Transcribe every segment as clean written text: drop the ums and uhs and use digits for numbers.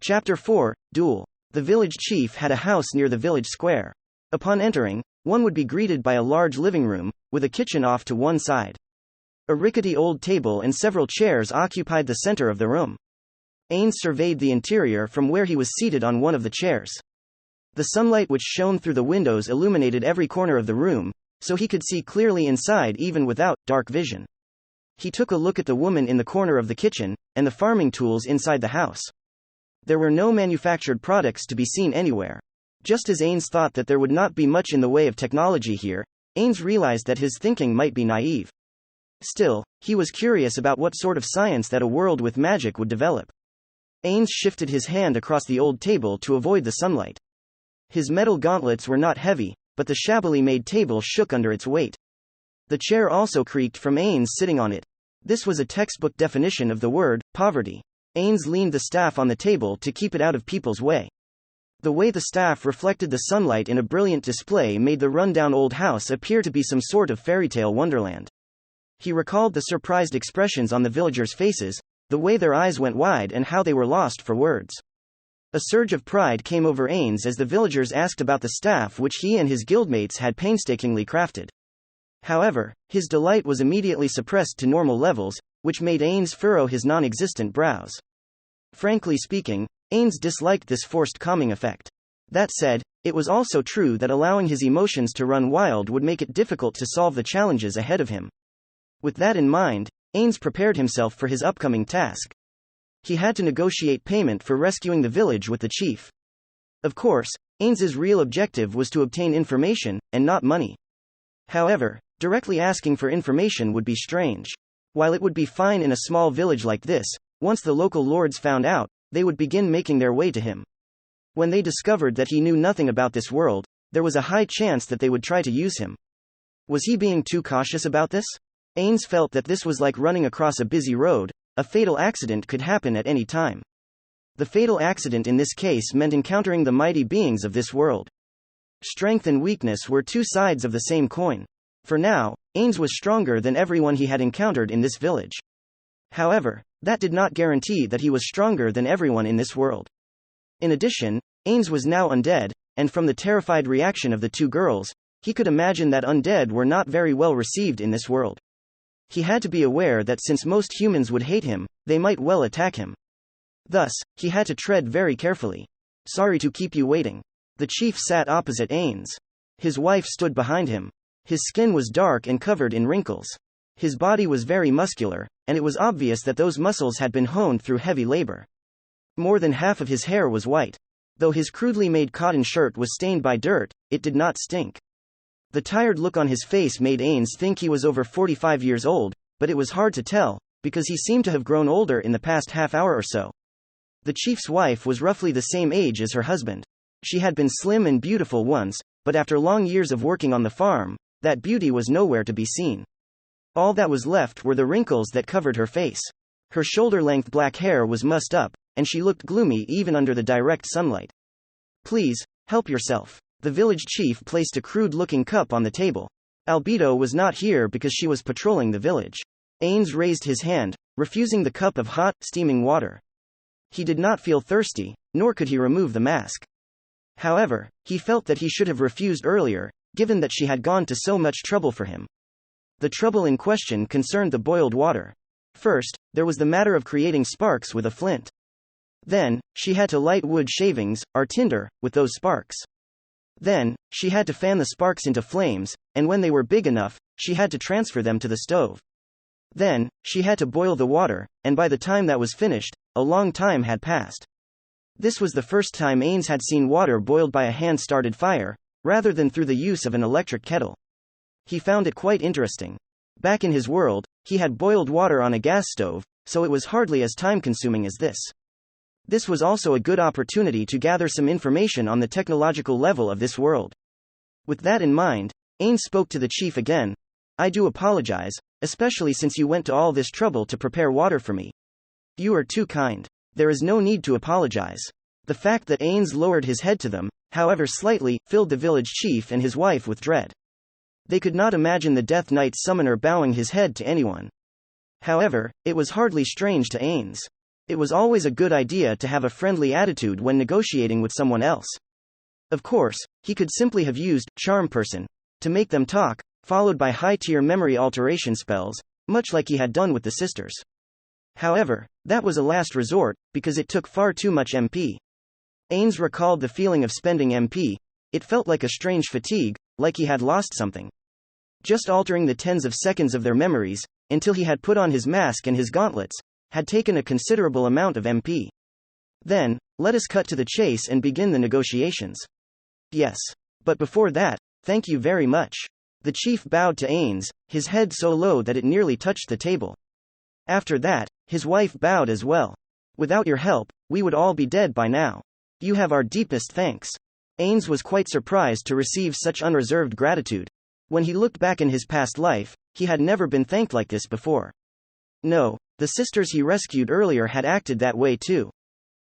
Chapter 4, Duel. The village chief had a house near the village square. Upon entering, one would be greeted by a large living room, with a kitchen off to one side. A rickety old table and several chairs occupied the center of the room. Ainz surveyed the interior from where he was seated on one of the chairs. The sunlight which shone through the windows illuminated every corner of the room, so he could see clearly inside even without dark vision. He took a look at the woman in the corner of the kitchen, and the farming tools inside the house. There were no manufactured products to be seen anywhere. Just as Ainz thought that there would not be much in the way of technology here, Ainz realized that his thinking might be naive. Still, he was curious about what sort of science that a world with magic would develop. Ainz shifted his hand across the old table to avoid the sunlight. His metal gauntlets were not heavy, but the shabbily made table shook under its weight. The chair also creaked from Ainz sitting on it. This was a textbook definition of the word, poverty. Ainz leaned the staff on the table to keep it out of people's way. The way the staff reflected the sunlight in a brilliant display made the rundown old house appear to be some sort of fairy-tale wonderland. He recalled the surprised expressions on the villagers' faces, the way their eyes went wide and how they were lost for words. A surge of pride came over Ainz as the villagers asked about the staff which he and his guildmates had painstakingly crafted. However, his delight was immediately suppressed to normal levels, which made Ainz furrow his non-existent brows. Frankly speaking, Ainz disliked this forced calming effect. That said, it was also true that allowing his emotions to run wild would make it difficult to solve the challenges ahead of him. With that in mind, Ainz prepared himself for his upcoming task. He had to negotiate payment for rescuing the village with the chief. Of course, Ainz's real objective was to obtain information, and not money. However, directly asking for information would be strange. While it would be fine in a small village like this, once the local lords found out, they would begin making their way to him. When they discovered that he knew nothing about this world, there was a high chance that they would try to use him. Was he being too cautious about this? Ainz felt that this was like running across a busy road. A fatal accident could happen at any time. The fatal accident in this case meant encountering the mighty beings of this world. Strength and weakness were two sides of the same coin. For now, Ainz was stronger than everyone he had encountered in this village. However, that did not guarantee that he was stronger than everyone in this world. In addition, Ainz was now undead, and from the terrified reaction of the two girls, he could imagine that undead were not very well received in this world. He had to be aware that since most humans would hate him, they might well attack him. Thus, he had to tread very carefully. Sorry to keep you waiting. The chief sat opposite Ainz. His wife stood behind him. His skin was dark and covered in wrinkles. His body was very muscular, and it was obvious that those muscles had been honed through heavy labor. More than half of his hair was white. Though his crudely made cotton shirt was stained by dirt, it did not stink. The tired look on his face made Ainz think he was over 45 years old, but it was hard to tell, because he seemed to have grown older in the past half hour or so. The chief's wife was roughly the same age as her husband. She had been slim and beautiful once, but after long years of working on the farm, that beauty was nowhere to be seen. All that was left were the wrinkles that covered her face. Her shoulder-length black hair was mussed up, and she looked gloomy even under the direct sunlight. Please, help yourself. The village chief placed a crude-looking cup on the table. Albedo was not here because she was patrolling the village. Ainz raised his hand, refusing the cup of hot, steaming water. He did not feel thirsty, nor could he remove the mask. However, he felt that he should have refused earlier, given that she had gone to so much trouble for him. The trouble in question concerned the boiled water. First, there was the matter of creating sparks with a flint. Then, she had to light wood shavings, or tinder, with those sparks. Then, she had to fan the sparks into flames, and when they were big enough, she had to transfer them to the stove. Then, she had to boil the water, and by the time that was finished, a long time had passed. This was the first time Ainz had seen water boiled by a hand-started fire, rather than through the use of an electric kettle. He found it quite interesting. Back in his world, he had boiled water on a gas stove, so it was hardly as time-consuming as this. This was also a good opportunity to gather some information on the technological level of this world. With that in mind, Ainz spoke to the chief again. I do apologize, especially since you went to all this trouble to prepare water for me. You are too kind. There is no need to apologize. The fact that Ainz lowered his head to them, however slightly, filled the village chief and his wife with dread. They could not imagine the Death Knight summoner bowing his head to anyone. However, it was hardly strange to Ainz. It was always a good idea to have a friendly attitude when negotiating with someone else. Of course, he could simply have used charm person to make them talk, followed by high-tier memory alteration spells, much like he had done with the sisters. However, that was a last resort, because it took far too much MP. Ainz recalled the feeling of spending MP. It felt like a strange fatigue, like he had lost something. Just altering the tens of seconds of their memories, until he had put on his mask and his gauntlets, had taken a considerable amount of MP. Then, let us cut to the chase and begin the negotiations. Yes. But before that, thank you very much. The chief bowed to Ainz, his head so low that it nearly touched the table. After that, his wife bowed as well. Without your help, we would all be dead by now. You have our deepest thanks. Ainz was quite surprised to receive such unreserved gratitude. When he looked back in his past life, he had never been thanked like this before. No, the sisters he rescued earlier had acted that way too.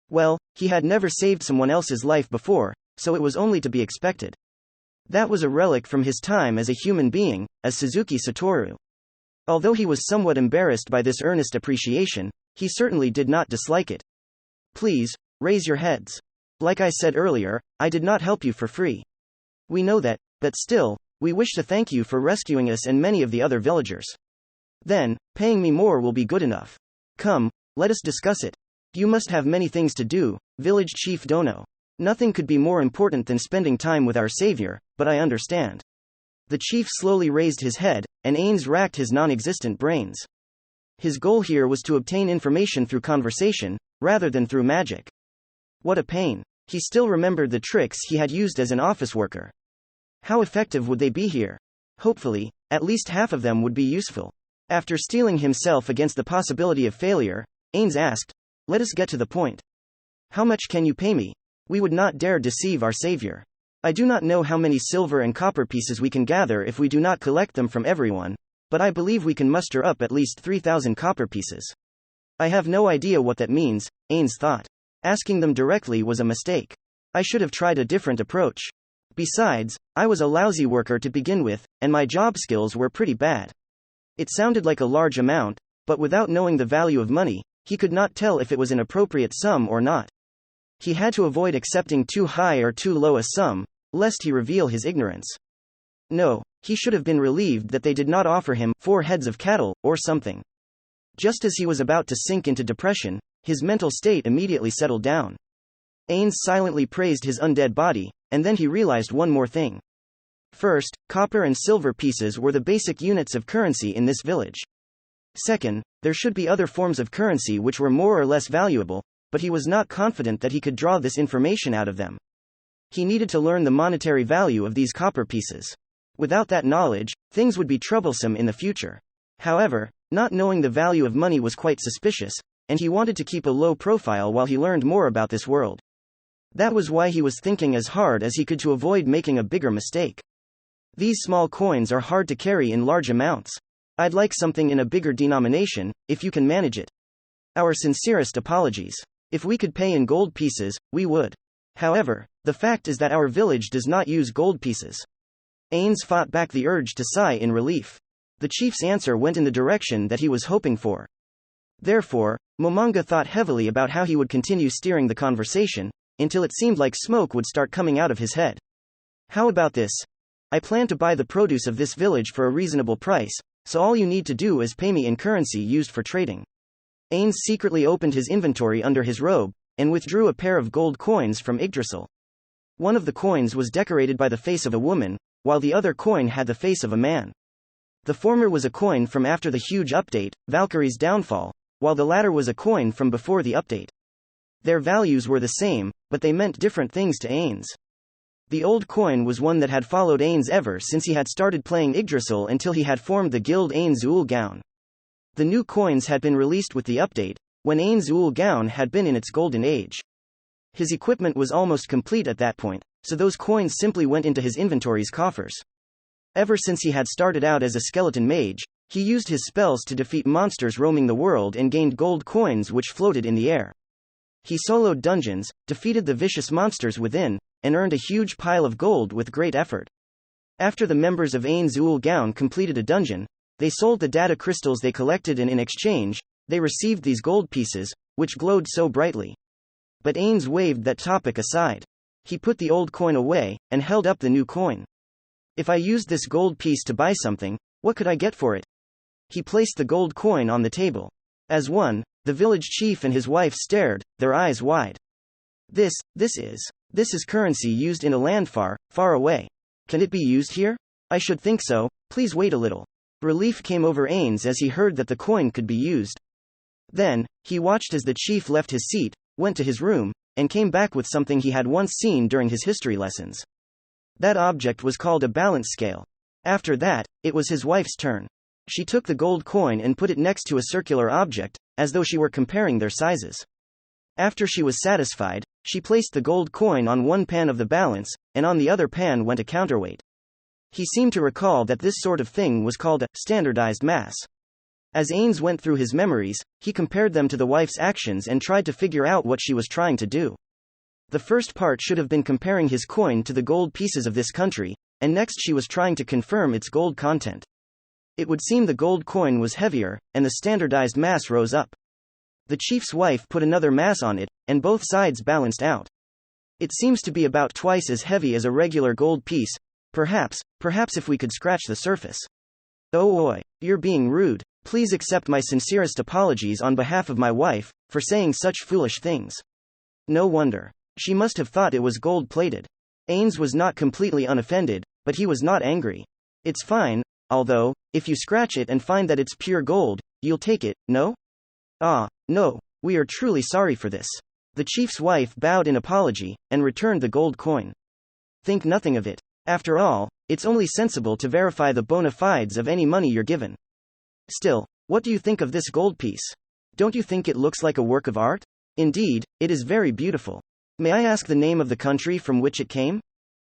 Well, he had never saved someone else's life before, so it was only to be expected. That was a relic from his time as a human being, as Suzuki Satoru. Although he was somewhat embarrassed by this earnest appreciation, he certainly did not dislike it. Please, raise your heads. Like I said earlier, I did not help you for free. We know that, but still, we wish to thank you for rescuing us and many of the other villagers. Then, paying me more will be good enough. Come, let us discuss it. You must have many things to do, village chief Dono. Nothing could be more important than spending time with our savior, but I understand. The chief slowly raised his head, and Ainz racked his non-existent brains. His goal here was to obtain information through conversation, rather than through magic. What a pain. He still remembered the tricks he had used as an office worker. How effective would they be here? Hopefully, at least half of them would be useful. After steeling himself against the possibility of failure, Ainz asked, let us get to the point. How much can you pay me? We would not dare deceive our savior. I do not know how many silver and copper pieces we can gather if we do not collect them from everyone, but I believe we can muster up at least 3,000 copper pieces. I have no idea what that means, Ainz thought. Asking them directly was a mistake. I should have tried a different approach. Besides, I was a lousy worker to begin with, and my job skills were pretty bad. It sounded like a large amount, but without knowing the value of money, he could not tell if it was an appropriate sum or not. He had to avoid accepting too high or too low a sum, lest he reveal his ignorance. No, he should have been relieved that they did not offer him 4 heads of cattle, or something. Just as he was about to sink into depression, his mental state immediately settled down. Ainz silently praised his undead body, and then he realized one more thing. First, copper and silver pieces were the basic units of currency in this village. Second, there should be other forms of currency which were more or less valuable, but he was not confident that he could draw this information out of them. He needed to learn the monetary value of these copper pieces. Without that knowledge, things would be troublesome in the future. However, not knowing the value of money was quite suspicious, and he wanted to keep a low profile while he learned more about this world. That was why he was thinking as hard as he could to avoid making a bigger mistake. These small coins are hard to carry in large amounts. I'd like something in a bigger denomination, if you can manage it. Our sincerest apologies. If we could pay in gold pieces, we would. However, the fact is that our village does not use gold pieces. Ainz fought back the urge to sigh in relief. The chief's answer went in the direction that he was hoping for. Therefore, Momonga thought heavily about how he would continue steering the conversation, until it seemed like smoke would start coming out of his head. How about this? I plan to buy the produce of this village for a reasonable price, so all you need to do is pay me in currency used for trading. Ainz secretly opened his inventory under his robe, and withdrew a pair of gold coins from Yggdrasil. One of the coins was decorated by the face of a woman, while the other coin had the face of a man. The former was a coin from after the huge update, Valkyrie's downfall, while the latter was a coin from before the update. Their values were the same, but they meant different things to Ainz. The old coin was one that had followed Ainz ever since he had started playing Yggdrasil until he had formed the guild Ainz Ooal Gown. The new coins had been released with the update, when Ainz Ooal Gown had been in its golden age. His equipment was almost complete at that point, so those coins simply went into his inventory's coffers. Ever since he had started out as a skeleton mage, he used his spells to defeat monsters roaming the world and gained gold coins which floated in the air. He soloed dungeons, defeated the vicious monsters within, and earned a huge pile of gold with great effort. After the members of Ainz Ooal Gown completed a dungeon, they sold the data crystals they collected and in exchange, they received these gold pieces, which glowed so brightly. But Ainz waved that topic aside. He put the old coin away, and held up the new coin. If I used this gold piece to buy something, what could I get for it? He placed the gold coin on the table. As one, the village chief and his wife stared, their eyes wide. This is currency used in a land far, far away. Can it be used here? I should think so, please wait a little. Relief came over Ainz as he heard that the coin could be used. Then, he watched as the chief left his seat, went to his room, and came back with something he had once seen during his history lessons. That object was called a balance scale. After that, it was his wife's turn. She took the gold coin and put it next to a circular object, as though she were comparing their sizes. After she was satisfied, she placed the gold coin on one pan of the balance, and on the other pan went a counterweight. He seemed to recall that this sort of thing was called a standardized mass. As Ainz went through his memories, he compared them to the wife's actions and tried to figure out what she was trying to do. The first part should have been comparing his coin to the gold pieces of this country, and next she was trying to confirm its gold content. It would seem the gold coin was heavier, and the standardized mass rose up. The chief's wife put another mass on it, and both sides balanced out. It seems to be about twice as heavy as a regular gold piece. Perhaps if we could scratch the surface. Oh oi, you're being rude. Please accept my sincerest apologies on behalf of my wife, for saying such foolish things. No wonder. She must have thought it was gold-plated. Ainz was not completely unoffended, but he was not angry. It's fine, although, if you scratch it and find that it's pure gold, you'll take it, no? Ah, no, we are truly sorry for this. The chief's wife bowed in apology, and returned the gold coin. Think nothing of it. After all, it's only sensible to verify the bona fides of any money you're given. Still, what do you think of this gold piece? Don't you think it looks like a work of art? Indeed, it is very beautiful. May I ask the name of the country from which it came?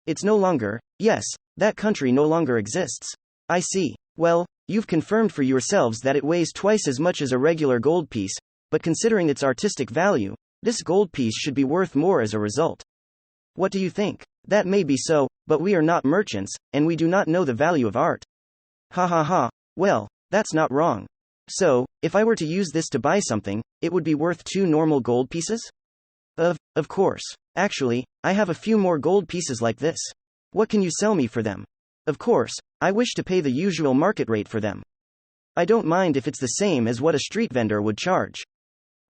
It's no longer, yes, that country no longer exists. I see. Well, you've confirmed for yourselves that it weighs twice as much as a regular gold piece, but considering its artistic value, this gold piece should be worth more as a result. What do you think? That may be so, but we are not merchants, and we do not know the value of art. Ha ha ha, well, that's not wrong. So, if I were to use this to buy something, it would be worth 2 normal gold pieces? Of course. Actually, I have a few more gold pieces like this. What can you sell me for them? Of course, I wish to pay the usual market rate for them. I don't mind if it's the same as what a street vendor would charge.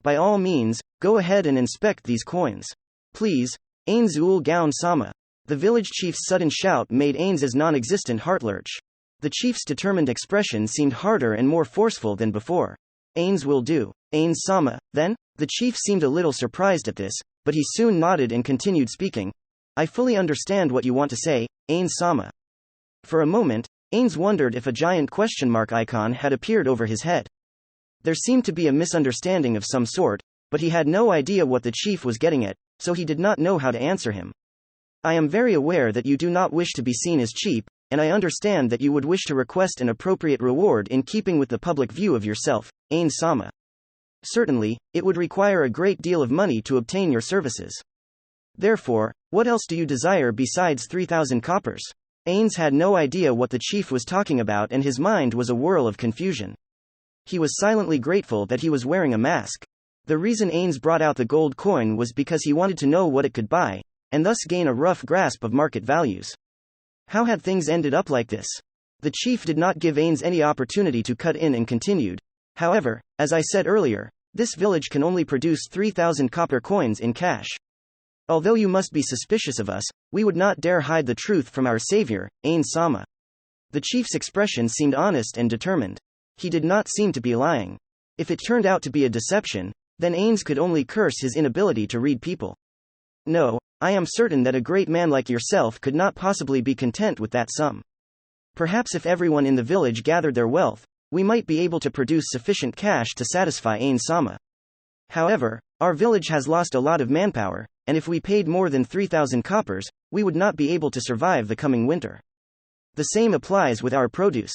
By all means, go ahead and inspect these coins. Please, Ainz Ooal Gown.Sama. The village chief's sudden shout made Ainz's non-existent heart lurch. The chief's determined expression seemed harder and more forceful than before. Ainz will do. Ainz-sama, then? The chief seemed a little surprised at this, but he soon nodded and continued speaking. I fully understand what you want to say, Ainz-sama. For a moment, Ainz wondered if a giant question mark icon had appeared over his head. There seemed to be a misunderstanding of some sort, but he had no idea what the chief was getting at, so he did not know how to answer him. I am very aware that you do not wish to be seen as cheap, and I understand that you would wish to request an appropriate reward in keeping with the public view of yourself, Ainz-sama. Certainly, it would require a great deal of money to obtain your services. Therefore, what else do you desire besides 3,000 coppers? Ainz had no idea what the chief was talking about and his mind was a whirl of confusion. He was silently grateful that he was wearing a mask. The reason Ainz brought out the gold coin was because he wanted to know what it could buy, and thus gain a rough grasp of market values. How had things ended up like this? The chief did not give Ainz any opportunity to cut in and continued. However, as I said earlier, this village can only produce 3,000 copper coins in cash. Although you must be suspicious of us, we would not dare hide the truth from our savior, Ainz-sama. The chief's expression seemed honest and determined. He did not seem to be lying. If it turned out to be a deception, then Ainz could only curse his inability to read people. No, I am certain that a great man like yourself could not possibly be content with that sum. Perhaps if everyone in the village gathered their wealth, we might be able to produce sufficient cash to satisfy Ainz-sama. However, our village has lost a lot of manpower, and if we paid more than 3,000 coppers, we would not be able to survive the coming winter. The same applies with our produce.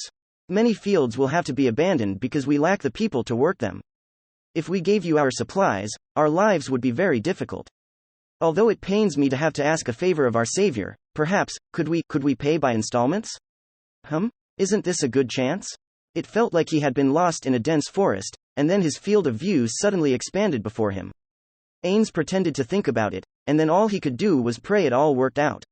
Many fields will have to be abandoned because we lack the people to work them. If we gave you our supplies, our lives would be very difficult. Although it pains me to have to ask a favor of our savior, perhaps, could we pay by installments? Isn't this a good chance? It felt like he had been lost in a dense forest, and then his field of view suddenly expanded before him. Ainz pretended to think about it, and then all he could do was pray it all worked out.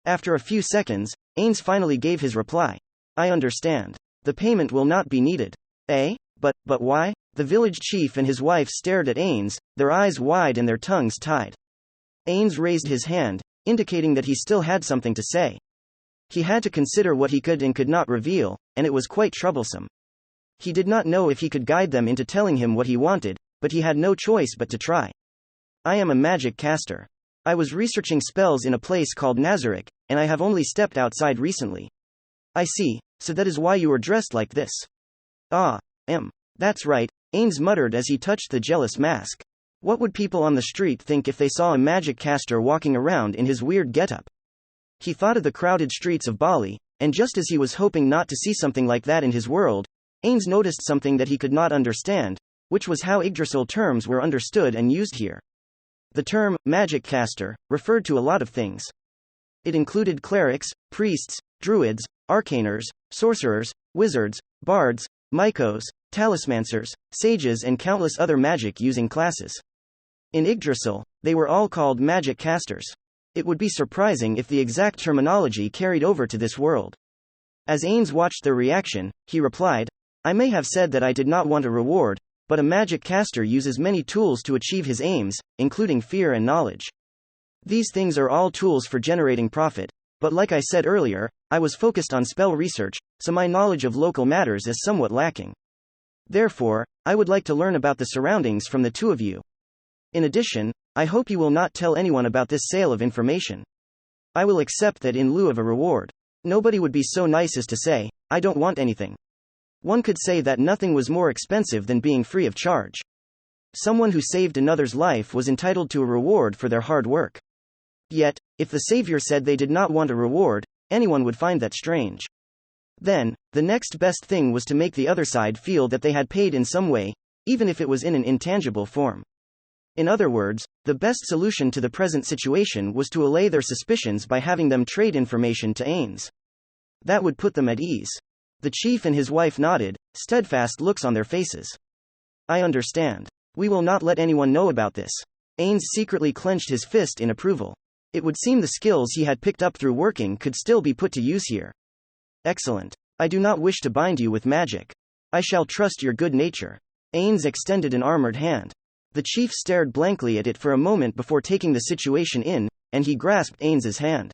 After a few seconds, Ainz finally gave his reply. I understand. The payment will not be needed. Eh? But why? The village chief and his wife stared at Ainz, their eyes wide and their tongues tied. Ainz raised his hand, indicating that he still had something to say. He had to consider what he could and could not reveal, and it was quite troublesome. He did not know if he could guide them into telling him what he wanted, but he had no choice but to try. I am a magic caster. I was researching spells in a place called Nazarick, and I have only stepped outside recently. I see, so that is why you are dressed like this. Ah, that's right, Ainz muttered as he touched the jealous mask. What would people on the street think if they saw a magic caster walking around in his weird getup? He thought of the crowded streets of Bali, and just as he was hoping not to see something like that in his world, Ainz noticed something that he could not understand, which was how Yggdrasil terms were understood and used here. The term, magic caster, referred to a lot of things. It included clerics, priests, druids, arcaners, sorcerers, wizards, bards, mycos, talismancers, sages and countless other magic-using classes. In Yggdrasil, they were all called magic casters. It would be surprising if the exact terminology carried over to this world. As Ainz watched their reaction, he replied, I may have said that I did not want a reward, but a magic caster uses many tools to achieve his aims, including fear and knowledge. These things are all tools for generating profit, but like I said earlier, I was focused on spell research, so my knowledge of local matters is somewhat lacking. Therefore, I would like to learn about the surroundings from the two of you. In addition, I hope you will not tell anyone about this sale of information. I will accept that in lieu of a reward. Nobody would be so nice as to say, I don't want anything. One could say that nothing was more expensive than being free of charge. Someone who saved another's life was entitled to a reward for their hard work. Yet, if the savior said they did not want a reward, anyone would find that strange. Then, the next best thing was to make the other side feel that they had paid in some way, even if it was in an intangible form. In other words, the best solution to the present situation was to allay their suspicions by having them trade information to Ainz. That would put them at ease. The chief and his wife nodded, steadfast looks on their faces. I understand. We will not let anyone know about this. Ainz secretly clenched his fist in approval. It would seem the skills he had picked up through working could still be put to use here. Excellent. I do not wish to bind you with magic. I shall trust your good nature. Ainz extended an armored hand. The chief stared blankly at it for a moment before taking the situation in, and he grasped Ainz's hand.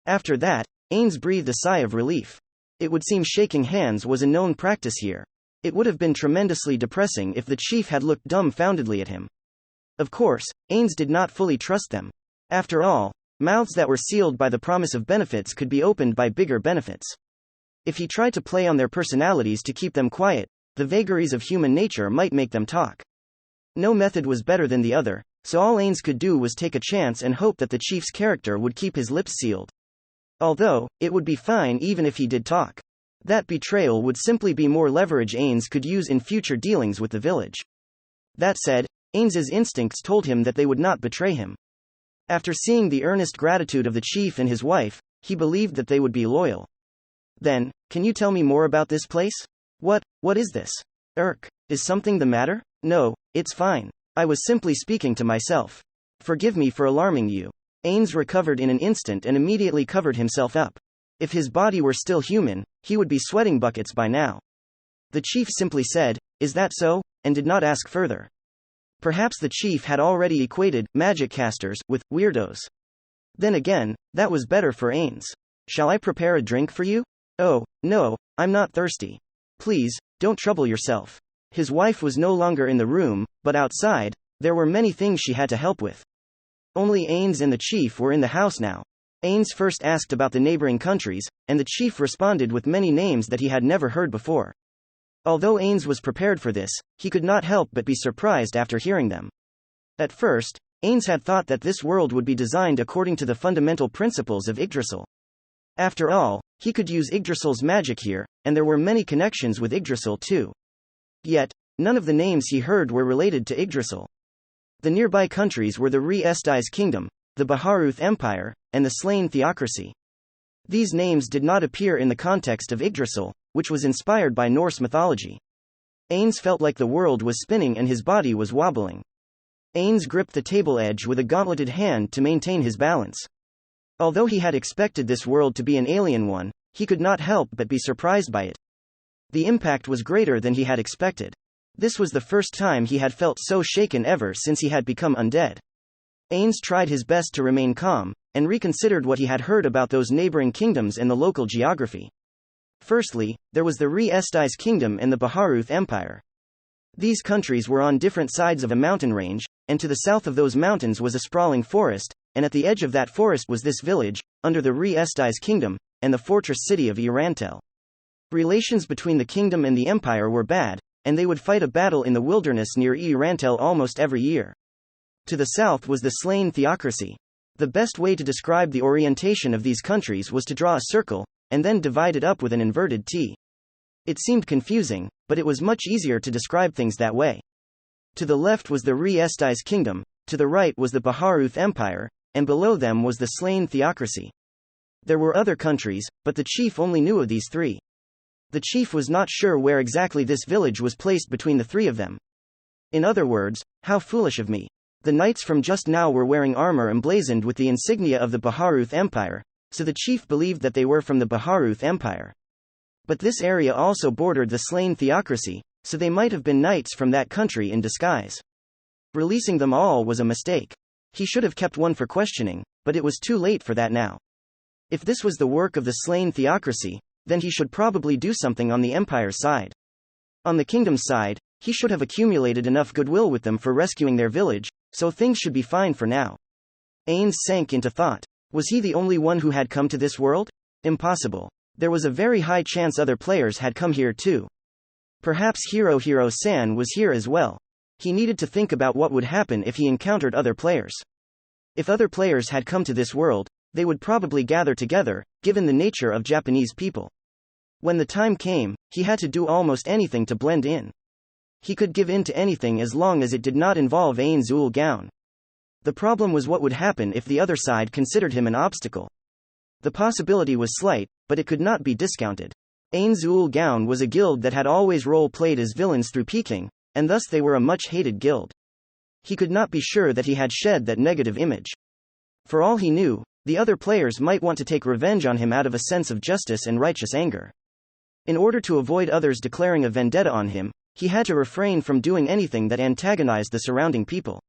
After that, Ainz breathed a sigh of relief. It would seem shaking hands was a known practice here. It would have been tremendously depressing if the chief had looked dumbfoundedly at him. Of course, Ainz did not fully trust them. After all, mouths that were sealed by the promise of benefits could be opened by bigger benefits. If he tried to play on their personalities to keep them quiet, the vagaries of human nature might make them talk. No method was better than the other, so all Ainz could do was take a chance and hope that the chief's character would keep his lips sealed. Although, it would be fine even if he did talk. That betrayal would simply be more leverage Ainz could use in future dealings with the village. That said, Ainz's instincts told him that they would not betray him. After seeing the earnest gratitude of the chief and his wife, he believed that they would be loyal. Then, can you tell me more about this place? What is this? Is something the matter? No, it's fine. I was simply speaking to myself. Forgive me for alarming you. Ainz recovered in an instant and immediately covered himself up. If his body were still human, he would be sweating buckets by now. The chief simply said, is that so? And did not ask further. Perhaps the chief had already equated magic casters with weirdos. Then again, that was better for Ainz. Shall I prepare a drink for you? Oh, no, I'm not thirsty. Please, don't trouble yourself. His wife was no longer in the room, but outside, there were many things she had to help with. Only Ainz and the chief were in the house now. Ainz first asked about the neighboring countries, and the chief responded with many names that he had never heard before. Although Ainz was prepared for this, he could not help but be surprised after hearing them. At first, Ainz had thought that this world would be designed according to the fundamental principles of Yggdrasil. After all, he could use Yggdrasil's magic here, and there were many connections with Yggdrasil too. Yet, none of the names he heard were related to Yggdrasil. The nearby countries were the Re-Estais Kingdom, the Baharuth Empire, and the Slain Theocracy. These names did not appear in the context of Yggdrasil, which was inspired by Norse mythology. Ainz felt like the world was spinning and his body was wobbling. Ainz gripped the table edge with a gauntleted hand to maintain his balance. Although he had expected this world to be an alien one, he could not help but be surprised by it. The impact was greater than he had expected. This was the first time he had felt so shaken ever since he had become undead. Ainz tried his best to remain calm, and reconsidered what he had heard about those neighboring kingdoms and the local geography. Firstly, there was the Re-Estais Kingdom and the Baharuth Empire. These countries were on different sides of a mountain range, and to the south of those mountains was a sprawling forest, and at the edge of that forest was this village, under the Re-Estais Kingdom, and the fortress city of Irantel. Relations between the kingdom and the empire were bad, and they would fight a battle in the wilderness near Irantel almost every year. To the south was the slain theocracy. The best way to describe the orientation of these countries was to draw a circle, and then divide it up with an inverted T. It seemed confusing, but it was much easier to describe things that way. To the left was the Re-Estais Kingdom, to the right was the Baharuth Empire, and below them was the slain theocracy. There were other countries, but the chief only knew of these three. The chief was not sure where exactly this village was placed between the three of them. In other words, how foolish of me. The knights from just now were wearing armor emblazoned with the insignia of the Baharuth Empire, so the chief believed that they were from the Baharuth Empire. But this area also bordered the slain theocracy, so they might have been knights from that country in disguise. Releasing them all was a mistake. He should have kept one for questioning, but it was too late for that now. If this was the work of the slain theocracy, then he should probably do something on the empire's side. On the kingdom's side, he should have accumulated enough goodwill with them for rescuing their village, so things should be fine for now. Ainz sank into thought. Was he the only one who had come to this world? Impossible. There was a very high chance other players had come here too. Perhaps Hiro-San was here as well. He needed to think about what would happen if he encountered other players. If other players had come to this world, they would probably gather together, given the nature of Japanese people. When the time came, he had to do almost anything to blend in. He could give in to anything as long as it did not involve Ainz Ooal Gown. The problem was what would happen if the other side considered him an obstacle. The possibility was slight, but it could not be discounted. Ainz Ooal Gown was a guild that had always role-played as villains through Peking, and thus they were a much-hated guild. He could not be sure that he had shed that negative image. For all he knew, the other players might want to take revenge on him out of a sense of justice and righteous anger. In order to avoid others declaring a vendetta on him, he had to refrain from doing anything that antagonized the surrounding people.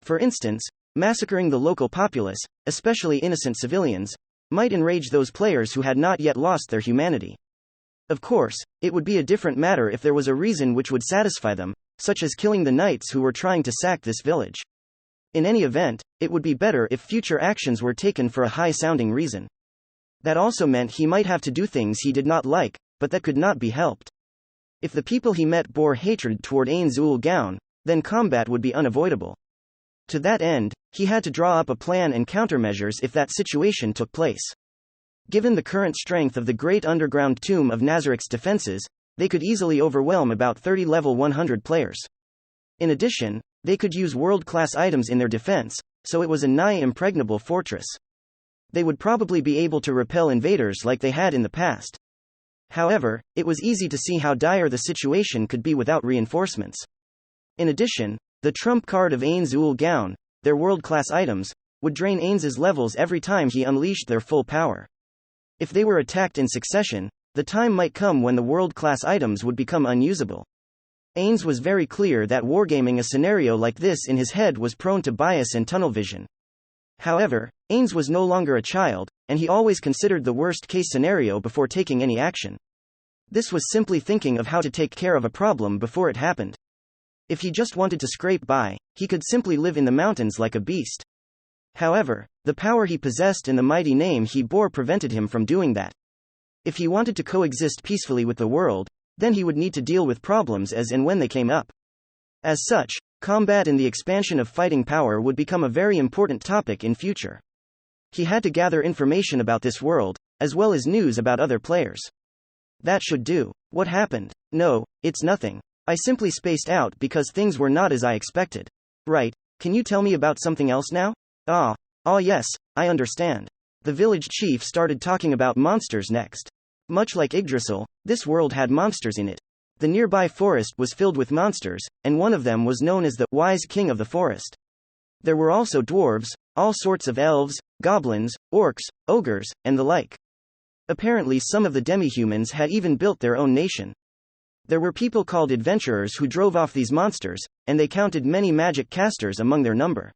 For instance, massacring the local populace, especially innocent civilians, might enrage those players who had not yet lost their humanity. Of course, it would be a different matter if there was a reason which would satisfy them, such as killing the knights who were trying to sack this village. In any event, it would be better if future actions were taken for a high-sounding reason. That also meant he might have to do things he did not like, but that could not be helped. If the people he met bore hatred toward Ainz Ooal Gown, then combat would be unavoidable. To that end, he had to draw up a plan and countermeasures if that situation took place. Given the current strength of the great underground tomb of Nazarick's defenses, they could easily overwhelm about 30 level 100 players. In addition, they could use world-class items in their defense, so it was a nigh impregnable fortress. They would probably be able to repel invaders like they had in the past. However, it was easy to see how dire the situation could be without reinforcements. In addition, the trump card of Ainz Ooal Gown, their world-class items, would drain Ainz's levels every time he unleashed their full power. If they were attacked in succession, the time might come when the world-class items would become unusable. Ainz was very clear that wargaming a scenario like this in his head was prone to bias and tunnel vision. However, Ainz was no longer a child, and he always considered the worst-case scenario before taking any action. This was simply thinking of how to take care of a problem before it happened. If he just wanted to scrape by, he could simply live in the mountains like a beast. However, the power he possessed and the mighty name he bore prevented him from doing that. If he wanted to coexist peacefully with the world, then he would need to deal with problems as and when they came up. As such, combat and the expansion of fighting power would become a very important topic in future. He had to gather information about this world, as well as news about other players. That should do. What happened? No, it's nothing. I simply spaced out because things were not as I expected. Right, can you tell me about something else now? Yes, I understand. The village chief started talking about monsters next. Much like Yggdrasil, this world had monsters in it. The nearby forest was filled with monsters, and one of them was known as the wise king of the forest. There were also dwarves, all sorts of elves, goblins, orcs, ogres, and the like. Apparently some of the demi-humans had even built their own nation. There were people called adventurers who drove off these monsters, and they counted many magic casters among their number.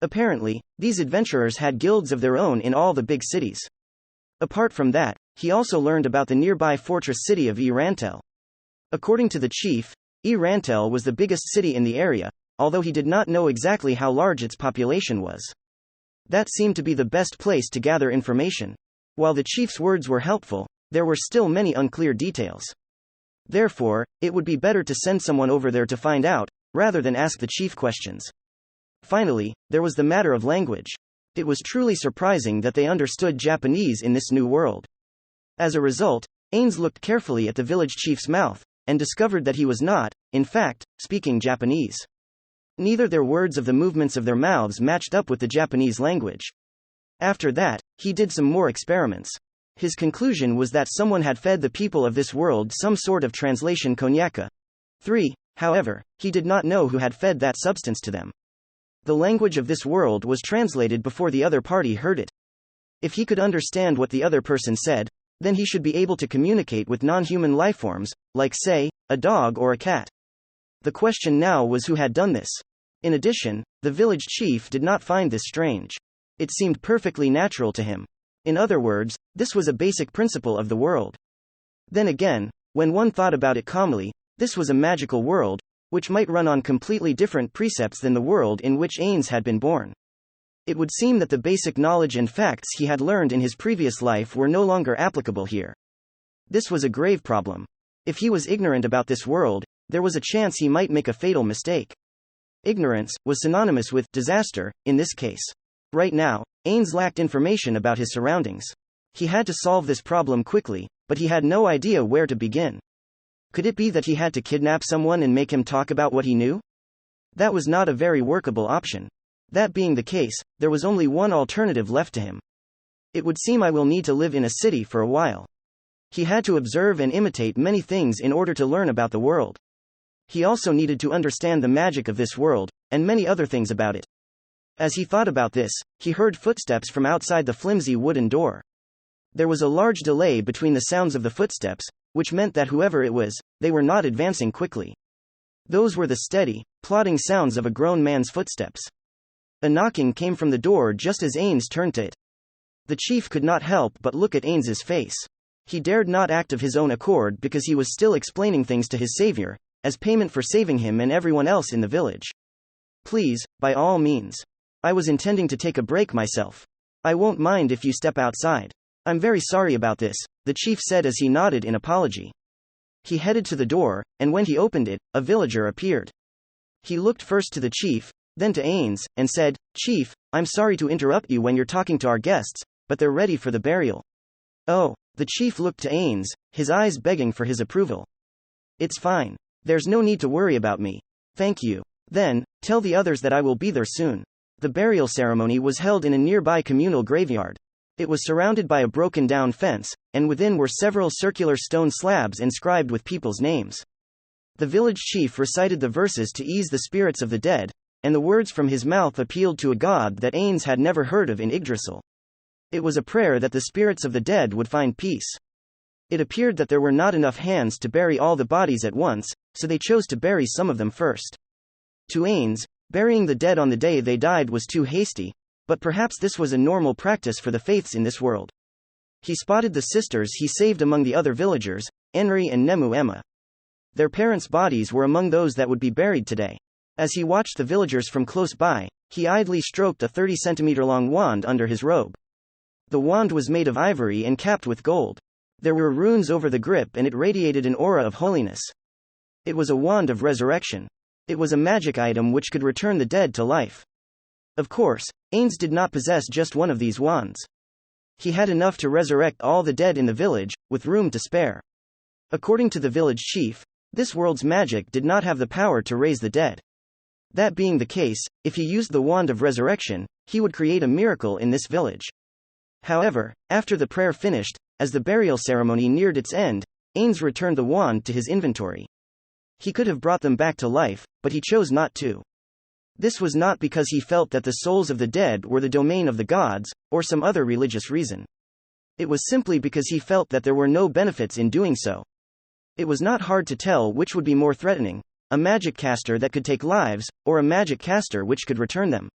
Apparently, these adventurers had guilds of their own in all the big cities. Apart from that, he also learned about the nearby fortress city of Rantel. According to the chief, Rantel was the biggest city in the area, although he did not know exactly how large its population was. That seemed to be the best place to gather information. While the chief's words were helpful, there were still many unclear details. Therefore, it would be better to send someone over there to find out, rather than ask the chief questions. Finally, there was the matter of language. It was truly surprising that they understood Japanese in this new world. As a result, Ainz looked carefully at the village chief's mouth, and discovered that he was not, in fact, speaking Japanese. Neither their words of the movements of their mouths matched up with the Japanese language. After that, he did some more experiments. His conclusion was that someone had fed the people of this world some sort of translation konyaku. 3. However, he did not know who had fed that substance to them. The language of this world was translated before the other party heard it. If he could understand what the other person said, then he should be able to communicate with non-human lifeforms, like say, a dog or a cat. The question now was who had done this. In addition, the village chief did not find this strange. It seemed perfectly natural to him. In other words, this was a basic principle of the world. Then again, when one thought about it calmly, this was a magical world, which might run on completely different precepts than the world in which Ainz had been born. It would seem that the basic knowledge and facts he had learned in his previous life were no longer applicable here. This was a grave problem. If he was ignorant about this world, there was a chance he might make a fatal mistake. Ignorance was synonymous with disaster, in this case. Right now, Ainz lacked information about his surroundings. He had to solve this problem quickly, but he had no idea where to begin. Could it be that he had to kidnap someone and make him talk about what he knew? That was not a very workable option. That being the case, there was only one alternative left to him. It would seem I will need to live in a city for a while. He had to observe and imitate many things in order to learn about the world. He also needed to understand the magic of this world, and many other things about it. As he thought about this, he heard footsteps from outside the flimsy wooden door. There was a large delay between the sounds of the footsteps, which meant that whoever it was, they were not advancing quickly. Those were the steady, plodding sounds of a grown man's footsteps. A knocking came from the door just as Ainz turned to it. The chief could not help but look at Ainz's face. He dared not act of his own accord because he was still explaining things to his savior, as payment for saving him and everyone else in the village. Please, by all means. I was intending to take a break myself. I won't mind if you step outside. I'm very sorry about this, the chief said as he nodded in apology. He headed to the door, and when he opened it, a villager appeared. He looked first to the chief, then to Ainz, and said, "Chief, I'm sorry to interrupt you when you're talking to our guests, but they're ready for the burial." Oh, the chief looked to Ainz, his eyes begging for his approval. "It's fine. There's no need to worry about me. Thank you. Then, tell the others that I will be there soon." The burial ceremony was held in a nearby communal graveyard. It was surrounded by a broken-down fence, and within were several circular stone slabs inscribed with people's names. The village chief recited the verses to ease the spirits of the dead, and the words from his mouth appealed to a god that Ainz had never heard of in Yggdrasil. It was a prayer that the spirits of the dead would find peace. It appeared that there were not enough hands to bury all the bodies at once, so they chose to bury some of them first. To Ainz, burying the dead on the day they died was too hasty, but perhaps this was a normal practice for the faiths in this world. He spotted the sisters he saved among the other villagers, Enri and Nemu Emma. Their parents' bodies were among those that would be buried today. As he watched the villagers from close by, he idly stroked a 30-centimeter-long wand under his robe. The wand was made of ivory and capped with gold. There were runes over the grip and it radiated an aura of holiness. It was a wand of resurrection. It was a magic item which could return the dead to life. Of course, Ainz did not possess just one of these wands. He had enough to resurrect all the dead in the village, with room to spare. According to the village chief, this world's magic did not have the power to raise the dead. That being the case, if he used the wand of resurrection, he would create a miracle in this village. However, after the prayer finished, as the burial ceremony neared its end, Ainz returned the wand to his inventory. He could have brought them back to life, but he chose not to. This was not because he felt that the souls of the dead were the domain of the gods, or some other religious reason. It was simply because he felt that there were no benefits in doing so. It was not hard to tell which would be more threatening, a magic caster that could take lives, or a magic caster which could return them.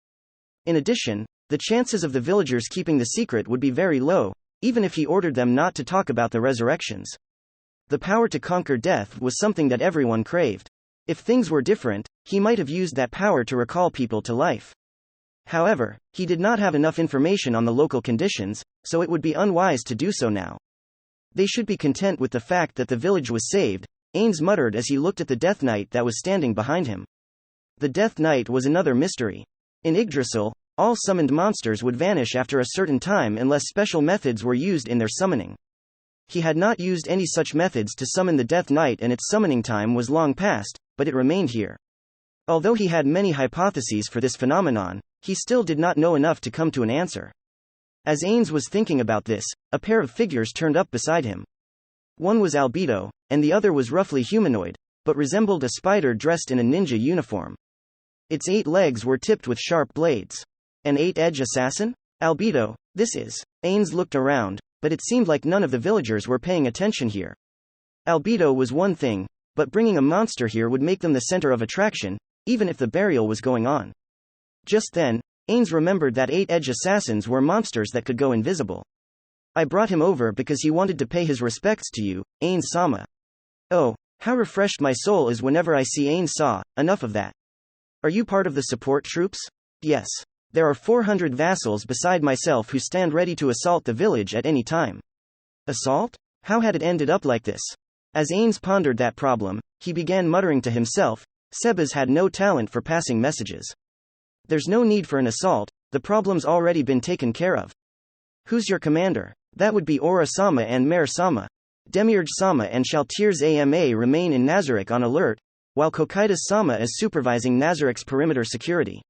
In addition, the chances of the villagers keeping the secret would be very low, even if he ordered them not to talk about the resurrections. The power to conquer death was something that everyone craved. If things were different, he might have used that power to recall people to life. However, he did not have enough information on the local conditions, so it would be unwise to do so now. They should be content with the fact that the village was saved, Ainz muttered as he looked at the Death Knight that was standing behind him. The Death Knight was another mystery. In Yggdrasil, all summoned monsters would vanish after a certain time unless special methods were used in their summoning. He had not used any such methods to summon the Death Knight, and its summoning time was long past, but it remained here. Although he had many hypotheses for this phenomenon, he still did not know enough to come to an answer. As Ainz was thinking about this, a pair of figures turned up beside him. One was albedo, and the other was roughly humanoid, but resembled a spider dressed in a ninja uniform. Its 8 legs were tipped with sharp blades. An 8-edge assassin? Albedo, this is. Ainz looked around, but it seemed like none of the villagers were paying attention here. Albedo was one thing, but bringing a monster here would make them the center of attraction, even if the burial was going on. Just then, Ainz remembered that 8-edge assassins were monsters that could go invisible. I brought him over because he wanted to pay his respects to you, Ainz-sama. Oh, how refreshed my soul is whenever I see Ainz-sa, enough of that. Are you part of the support troops? Yes. There are 400 vassals beside myself who stand ready to assault the village at any time. Assault? How had it ended up like this? As Ainz pondered that problem, he began muttering to himself, Sebas had no talent for passing messages. There's no need for an assault, the problem's already been taken care of. Who's your commander? That would be Aura-sama and Mare-sama. Demiurge-sama and Shaltiers-ama remain in Nazarick on alert, while Kokaitis-sama is supervising Nazarick's perimeter security.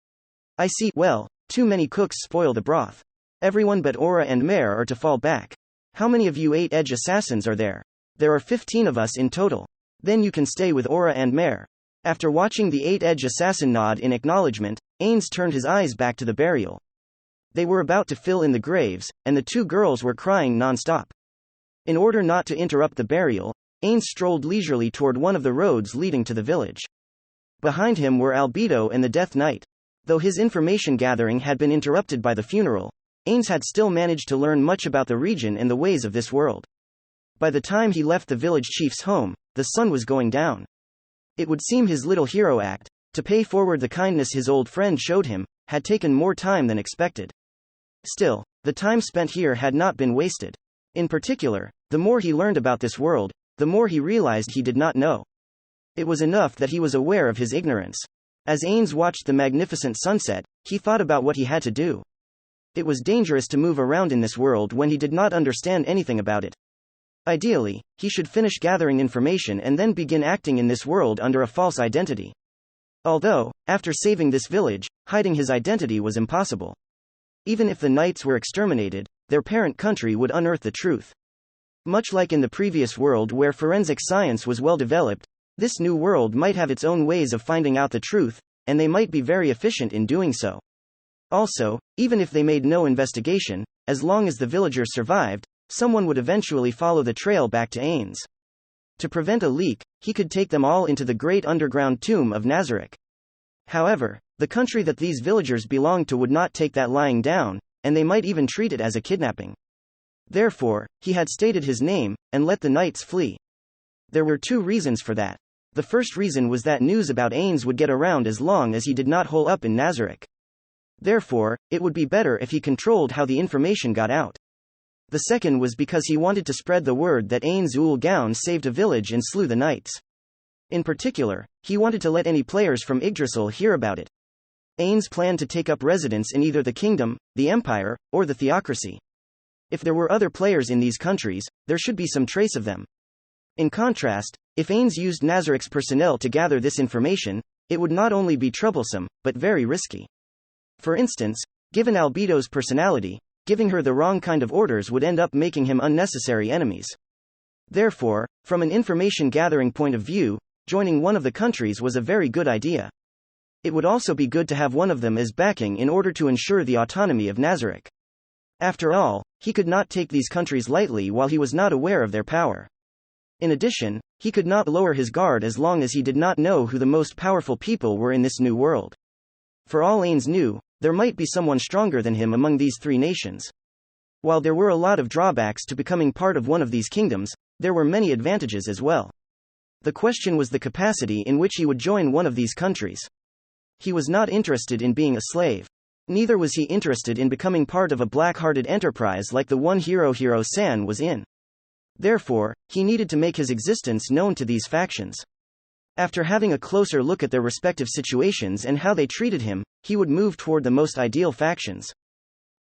I see. Well, too many cooks spoil the broth. Everyone but Aura and Mare are to fall back. How many of you 8-edge assassins are there? There are 15 of us in total. Then you can stay with Aura and Mare. After watching the 8-edge assassin nod in acknowledgement, Ainz turned his eyes back to the burial. They were about to fill in the graves, and the 2 girls were crying non-stop. In order not to interrupt the burial, Ainz strolled leisurely toward one of the roads leading to the village. Behind him were Albedo and the Death Knight. Though his information gathering had been interrupted by the funeral, Ainz had still managed to learn much about the region and the ways of this world. By the time he left the village chief's home, the sun was going down. It would seem his little hero act, to pay forward the kindness his old friend showed him, had taken more time than expected. Still, the time spent here had not been wasted. In particular, the more he learned about this world, the more he realized he did not know. It was enough that he was aware of his ignorance. As Ainz watched the magnificent sunset, he thought about what he had to do. It was dangerous to move around in this world when he did not understand anything about it. Ideally, he should finish gathering information and then begin acting in this world under a false identity. Although, after saving this village, hiding his identity was impossible. Even if the knights were exterminated, their parent country would unearth the truth. Much like in the previous world where forensic science was well developed, this new world might have its own ways of finding out the truth, and they might be very efficient in doing so. Also, even if they made no investigation, as long as the villagers survived, someone would eventually follow the trail back to Ainz. To prevent a leak, he could take them all into the great underground tomb of Nazarick. However, the country that these villagers belonged to would not take that lying down, and they might even treat it as a kidnapping. Therefore, he had stated his name, and let the knights flee. There were 2 reasons for that. The first reason was that news about Ainz would get around as long as he did not hole up in Nazarick. Therefore, it would be better if he controlled how the information got out. The second was because he wanted to spread the word that Ainz Ooal Gown saved a village and slew the knights. In particular, he wanted to let any players from Yggdrasil hear about it. Ainz planned to take up residence in either the kingdom, the empire, or the theocracy. If there were other players in these countries, there should be some trace of them. In contrast, if Ainz used Nazarick's personnel to gather this information, it would not only be troublesome, but very risky. For instance, given Albedo's personality, giving her the wrong kind of orders would end up making him unnecessary enemies. Therefore, from an information gathering point of view, joining one of the countries was a very good idea. It would also be good to have one of them as backing in order to ensure the autonomy of Nazarick. After all, he could not take these countries lightly while he was not aware of their power. In addition, he could not lower his guard as long as he did not know who the most powerful people were in this new world. For all Ainz knew, there might be someone stronger than him among these three nations. While there were a lot of drawbacks to becoming part of one of these kingdoms, there were many advantages as well. The question was the capacity in which he would join one of these countries. He was not interested in being a slave. Neither was he interested in becoming part of a black-hearted enterprise like the one Hiro-San was in. Therefore, he needed to make his existence known to these factions. After having a closer look at their respective situations and how they treated him, he would move toward the most ideal factions.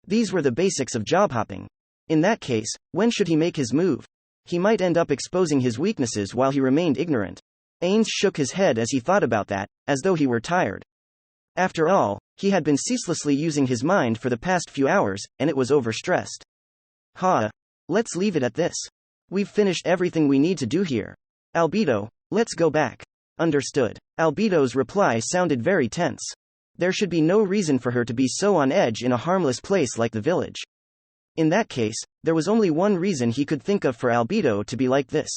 These were the basics of job hopping. In that case, when should he make his move? He might end up exposing his weaknesses while he remained ignorant. Ainz shook his head as he thought about that, as though he were tired. After all, he had been ceaselessly using his mind for the past few hours, and it was overstressed. Let's leave it at this. We've finished everything we need to do here. Albedo, let's go back. Understood. Albedo's reply sounded very tense. There should be no reason for her to be so on edge in a harmless place like the village. In that case, there was only one reason he could think of for Albedo to be like this.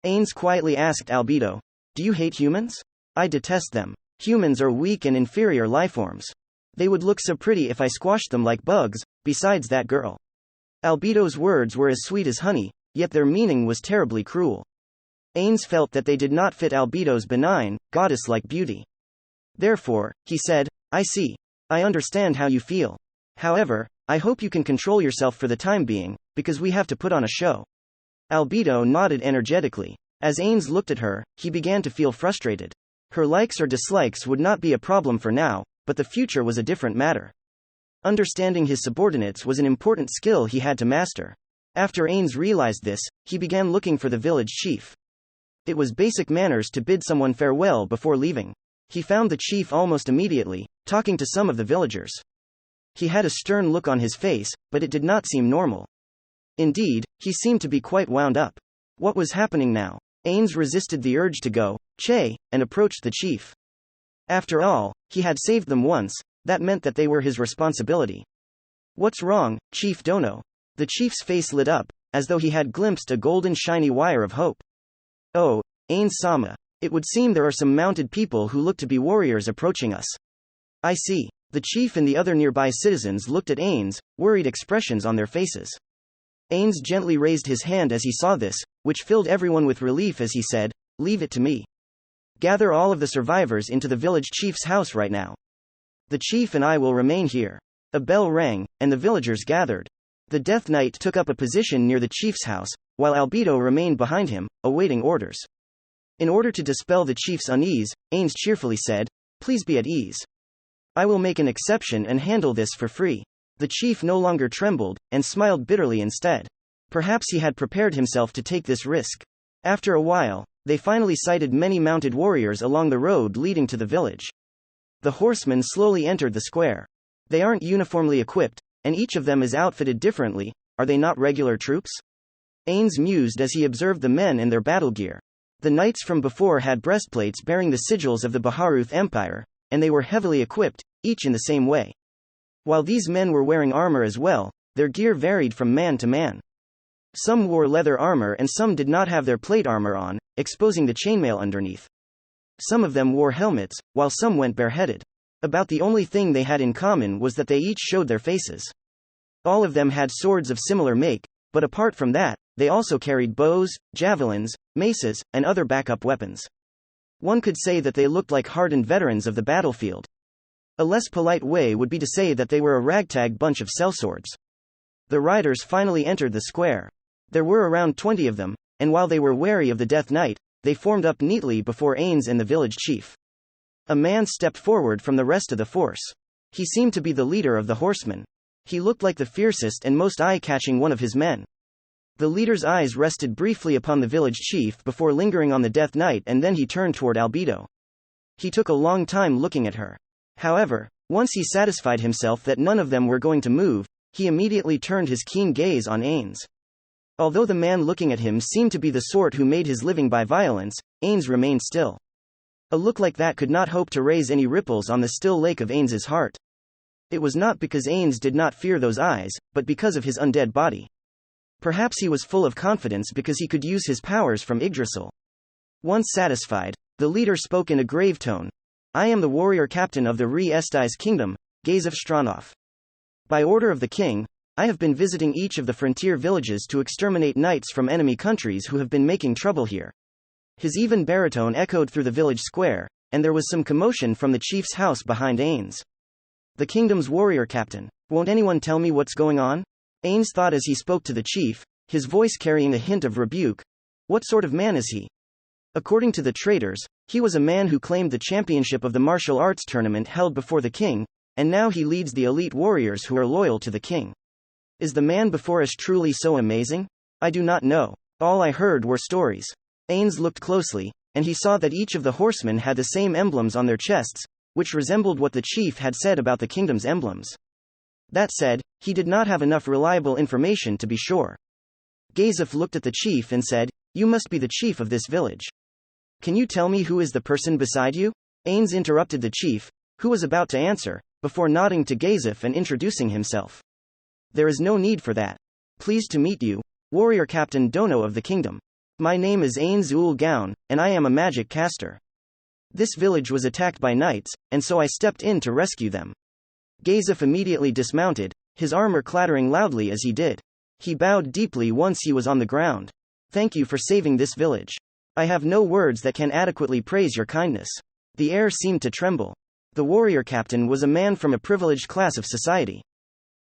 Ainz quietly asked Albedo, "Do you hate humans?" "I detest them. Humans are weak and inferior lifeforms. They would look so pretty if I squashed them like bugs, besides that girl." Albedo's words were as sweet as honey, yet their meaning was terribly cruel. Ainz felt that they did not fit Albedo's benign, goddess-like beauty. Therefore, he said, "I see. I understand how you feel. However, I hope you can control yourself for the time being, because we have to put on a show." Albedo nodded energetically. As Ainz looked at her, he began to feel frustrated. Her likes or dislikes would not be a problem for now, but the future was a different matter. Understanding his subordinates was an important skill he had to master. After Ainz realized this, he began looking for the village chief. It was basic manners to bid someone farewell before leaving. He found the chief almost immediately, talking to some of the villagers. He had a stern look on his face, but it did not seem normal. Indeed, he seemed to be quite wound up. What was happening now? Ainz resisted the urge to go, and approached the chief. After all, he had saved them once, that meant that they were his responsibility. "What's wrong, Chief Dono?" The chief's face lit up, as though he had glimpsed a golden shiny wire of hope. "Oh, Ainz-sama. It would seem there are some mounted people who look to be warriors approaching us." "I see." The chief and the other nearby citizens looked at Ainz, worried expressions on their faces. Ainz gently raised his hand as he saw this, which filled everyone with relief as he said, "Leave it to me. Gather all of the survivors into the village chief's house right now. The chief and I will remain here." A bell rang, and the villagers gathered. The Death Knight took up a position near the chief's house, while Albedo remained behind him, awaiting orders. In order to dispel the chief's unease, Ainz cheerfully said, "Please be at ease. I will make an exception and handle this for free." The chief no longer trembled, and smiled bitterly instead. Perhaps he had prepared himself to take this risk. After a while, they finally sighted many mounted warriors along the road leading to the village. The horsemen slowly entered the square. They aren't uniformly equipped, and each of them is outfitted differently. Are they not regular troops? Ainz mused as he observed the men in their battle gear. The knights from before had breastplates bearing the sigils of the Baharuth Empire, and they were heavily equipped, each in the same way. While these men were wearing armor as well, their gear varied from man to man. Some wore leather armor and some did not have their plate armor on, exposing the chainmail underneath. Some of them wore helmets, while some went bareheaded. About the only thing they had in common was that they each showed their faces. All of them had swords of similar make, but apart from that, they also carried bows, javelins, maces, and other backup weapons. One could say that they looked like hardened veterans of the battlefield. A less polite way would be to say that they were a ragtag bunch of sellswords. The riders finally entered the square. There were around 20 of them, and while they were wary of the Death Knight, they formed up neatly before Ainz and the village chief. A man stepped forward from the rest of the force. He seemed to be the leader of the horsemen. He looked like the fiercest and most eye-catching one of his men. The leader's eyes rested briefly upon the village chief before lingering on the Death Knight, and then he turned toward Albedo. He took a long time looking at her. However, once he satisfied himself that none of them were going to move, he immediately turned his keen gaze on Ainz. Although the man looking at him seemed to be the sort who made his living by violence, Ainz remained still. A look like that could not hope to raise any ripples on the still lake of Ainz's heart. It was not because Ainz did not fear those eyes, but because of his undead body. Perhaps he was full of confidence because he could use his powers from Yggdrasil. Once satisfied, the leader spoke in a grave tone. I am the warrior captain of the Re-Estais kingdom, Gazef Stronov. By order of the king, I have been visiting each of the frontier villages to exterminate knights from enemy countries who have been making trouble here. His even baritone echoed through the village square, and there was some commotion from the chief's house behind Ainz. The kingdom's warrior captain. Won't anyone tell me what's going on? Ainz thought as he spoke to the chief, his voice carrying a hint of rebuke. What sort of man is he? According to the traders, he was a man who claimed the championship of the martial arts tournament held before the king, and now he leads the elite warriors who are loyal to the king. Is the man before us truly so amazing? I do not know. All I heard were stories. Ainz looked closely, and he saw that each of the horsemen had the same emblems on their chests, which resembled what the chief had said about the kingdom's emblems. That said, he did not have enough reliable information to be sure. Gazef looked at the chief and said, You must be the chief of this village. Can you tell me who is the person beside you? Ainz interrupted the chief, who was about to answer, before nodding to Gazef and introducing himself. There is no need for that. Pleased to meet you, warrior captain Dono of the kingdom. My name is Ainz Ooal Gown, and I am a magic caster. This village was attacked by knights, and so I stepped in to rescue them. Gazef immediately dismounted, his armor clattering loudly as he did. He bowed deeply once he was on the ground. Thank you for saving this village. I have no words that can adequately praise your kindness. The air seemed to tremble. The warrior captain was a man from a privileged class of society.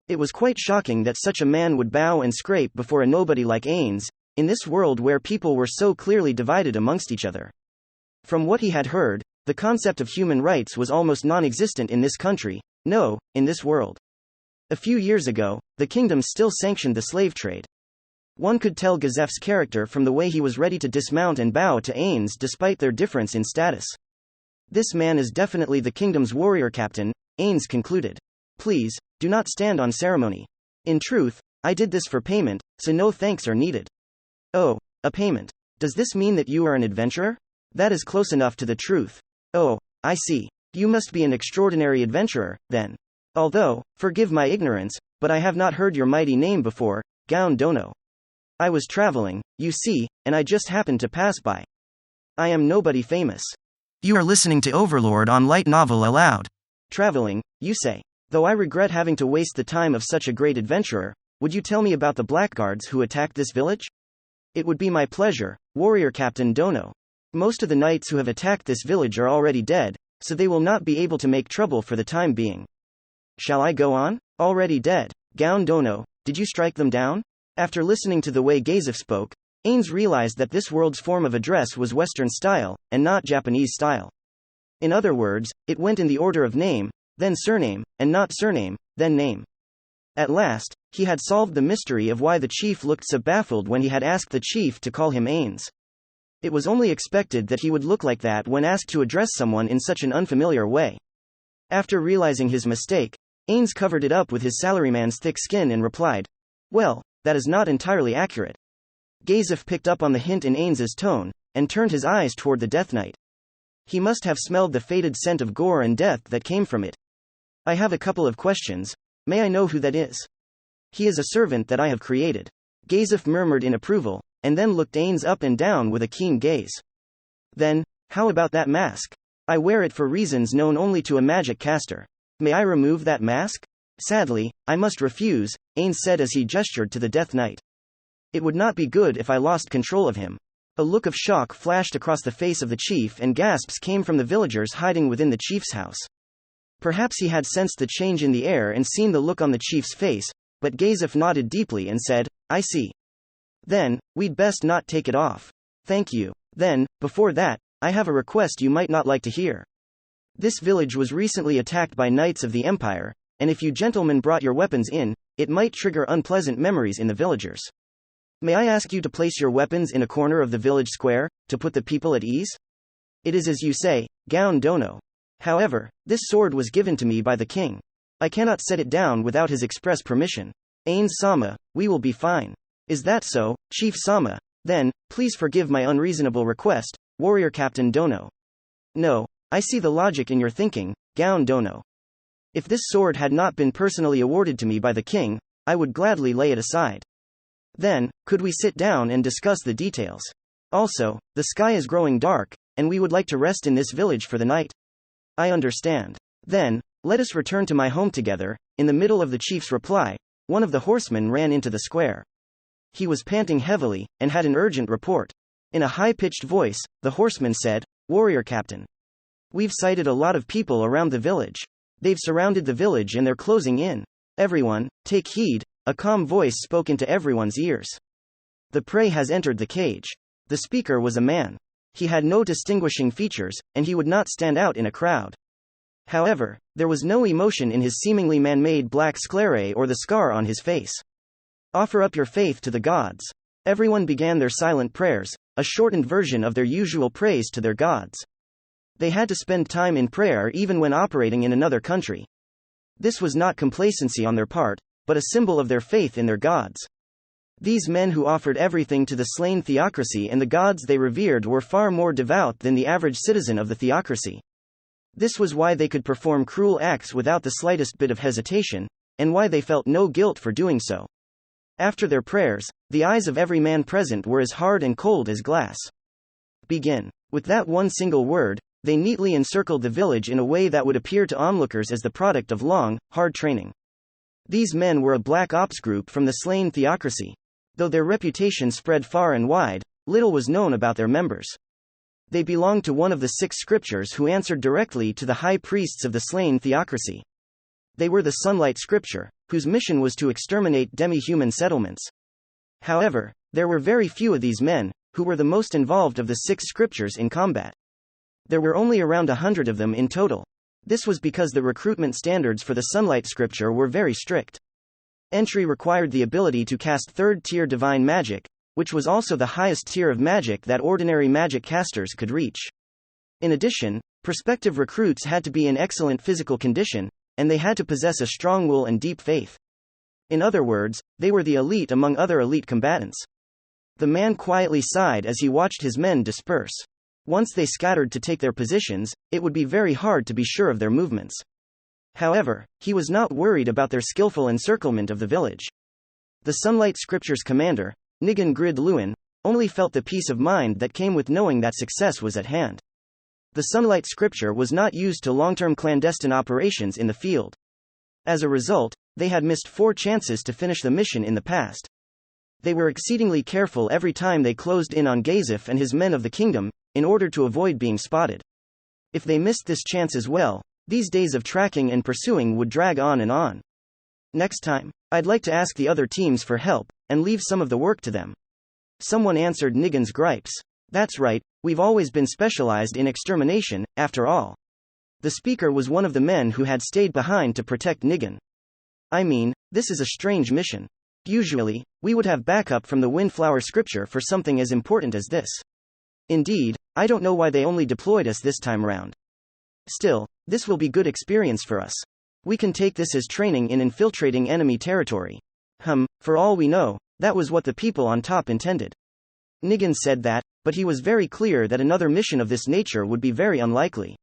It was quite shocking that such a man would bow and scrape before a nobody like Ainz, in this world where people were so clearly divided amongst each other. From what he had heard, the concept of human rights was almost non-existent in this country, no, in this world. A few years ago, the kingdom still sanctioned the slave trade. One could tell Gazef's character from the way he was ready to dismount and bow to Ainz despite their difference in status. This man is definitely the kingdom's warrior captain, Ainz concluded. Please, do not stand on ceremony. In truth, I did this for payment, so no thanks are needed. Oh, a payment. Does this mean that you are an adventurer? That is close enough to the truth. Oh, I see. You must be an extraordinary adventurer, then. Although, forgive my ignorance, but I have not heard your mighty name before, Gown Dono. I was traveling, you see, and I just happened to pass by. I am nobody famous. You are listening to Overlord on light novel Aloud. Traveling, you say. Though I regret having to waste the time of such a great adventurer, would you tell me about the blackguards who attacked this village? It would be my pleasure, warrior captain Dono. Most of the knights who have attacked this village are already dead, so they will not be able to make trouble for the time being. Shall I go on? Already dead. Gown Dono, did you strike them down? After listening to the way Gazef spoke, Ainz realized that this world's form of address was Western style, and not Japanese style. In other words, it went in the order of name, then surname, and not surname, then name. At last, he had solved the mystery of why the chief looked so baffled when he had asked the chief to call him Ainz. It was only expected that he would look like that when asked to address someone in such an unfamiliar way. After realizing his mistake, Ainz covered it up with his salaryman's thick skin and replied, Well, that is not entirely accurate. Gazef picked up on the hint in Ainz's tone, and turned his eyes toward the Death Knight. He must have smelled the faded scent of gore and death that came from it. I have a couple of questions. May I know who that is? He is a servant that I have created. Gazef murmured in approval, and then looked Ainz up and down with a keen gaze. Then, how about that mask? I wear it for reasons known only to a magic caster. May I remove that mask? Sadly, I must refuse, Ainz said as he gestured to the Death Knight. It would not be good if I lost control of him. A look of shock flashed across the face of the chief and gasps came from the villagers hiding within the chief's house. Perhaps he had sensed the change in the air and seen the look on the chief's face, but Gazef nodded deeply and said, I see. Then, we'd best not take it off. Thank you. Then, before that, I have a request you might not like to hear. This village was recently attacked by knights of the Empire, and if you gentlemen brought your weapons in, it might trigger unpleasant memories in the villagers. May I ask you to place your weapons in a corner of the village square, to put the people at ease? It is as you say, Gown Dono. However, this sword was given to me by the king. I cannot set it down without his express permission. Ainz-sama, we will be fine. Is that so, Chief Sama? Then, please forgive my unreasonable request, Warrior Captain Dono. No, I see the logic in your thinking, Gown Dono. If this sword had not been personally awarded to me by the king, I would gladly lay it aside. Then, could we sit down and discuss the details? Also, the sky is growing dark, and we would like to rest in this village for the night. I understand. Then, let us return to my home together. In the middle of the chief's reply, one of the horsemen ran into the square. He was panting heavily, and had an urgent report. In a high-pitched voice, the horseman said, Warrior Captain. We've sighted a lot of people around the village. They've surrounded the village and they're closing in. Everyone, take heed, a calm voice spoke into everyone's ears. The prey has entered the cage. The speaker was a man. He had no distinguishing features, and he would not stand out in a crowd. However, there was no emotion in his seemingly man-made black sclerae or the scar on his face. Offer up your faith to the gods. Everyone began their silent prayers, a shortened version of their usual praise to their gods. They had to spend time in prayer even when operating in another country. This was not complacency on their part, but a symbol of their faith in their gods. These men who offered everything to the slain theocracy and the gods they revered were far more devout than the average citizen of the theocracy. This was why they could perform cruel acts without the slightest bit of hesitation, and why they felt no guilt for doing so. After their prayers, the eyes of every man present were as hard and cold as glass. Begin. With that one single word, they neatly encircled the village in a way that would appear to onlookers as the product of long, hard training. These men were a black ops group from the slain theocracy. Though their reputation spread far and wide, little was known about their members. They belonged to one of the 6 scriptures who answered directly to the high priests of the slain theocracy. They were the Sunlight Scripture, whose mission was to exterminate demi-human settlements. However, there were very few of these men, who were the most involved of the 6 scriptures in combat. There were only around 100 of them in total. This was because the recruitment standards for the Sunlight Scripture were very strict. Entry required the ability to cast 3rd-tier divine magic, which was also the highest tier of magic that ordinary magic casters could reach. In addition, prospective recruits had to be in excellent physical condition, and they had to possess a strong will and deep faith. In other words, they were the elite among other elite combatants. The man quietly sighed as he watched his men disperse. Once they scattered to take their positions, it would be very hard to be sure of their movements. However, he was not worried about their skillful encirclement of the village. The Sunlight Scripture's commander, Nigan Grid Luin, only felt the peace of mind that came with knowing that success was at hand. The Sunlight Scripture was not used to long-term clandestine operations in the field. As a result, they had missed 4 chances to finish the mission in the past. They were exceedingly careful every time they closed in on Gazif and his men of the kingdom, in order to avoid being spotted. If they missed this chance as well, these days of tracking and pursuing would drag on and on. Next time, I'd like to ask the other teams for help, and leave some of the work to them. Someone answered Nigan's gripes. That's right, we've always been specialized in extermination, after all. The speaker was one of the men who had stayed behind to protect Nigan. I mean, this is a strange mission. Usually, we would have backup from the Windflower Scripture for something as important as this. Indeed, I don't know why they only deployed us this time round. Still, this will be good experience for us. We can take this as training in infiltrating enemy territory. For all we know, that was what the people on top intended. Nigan said that, but he was very clear that another mission of this nature would be very unlikely.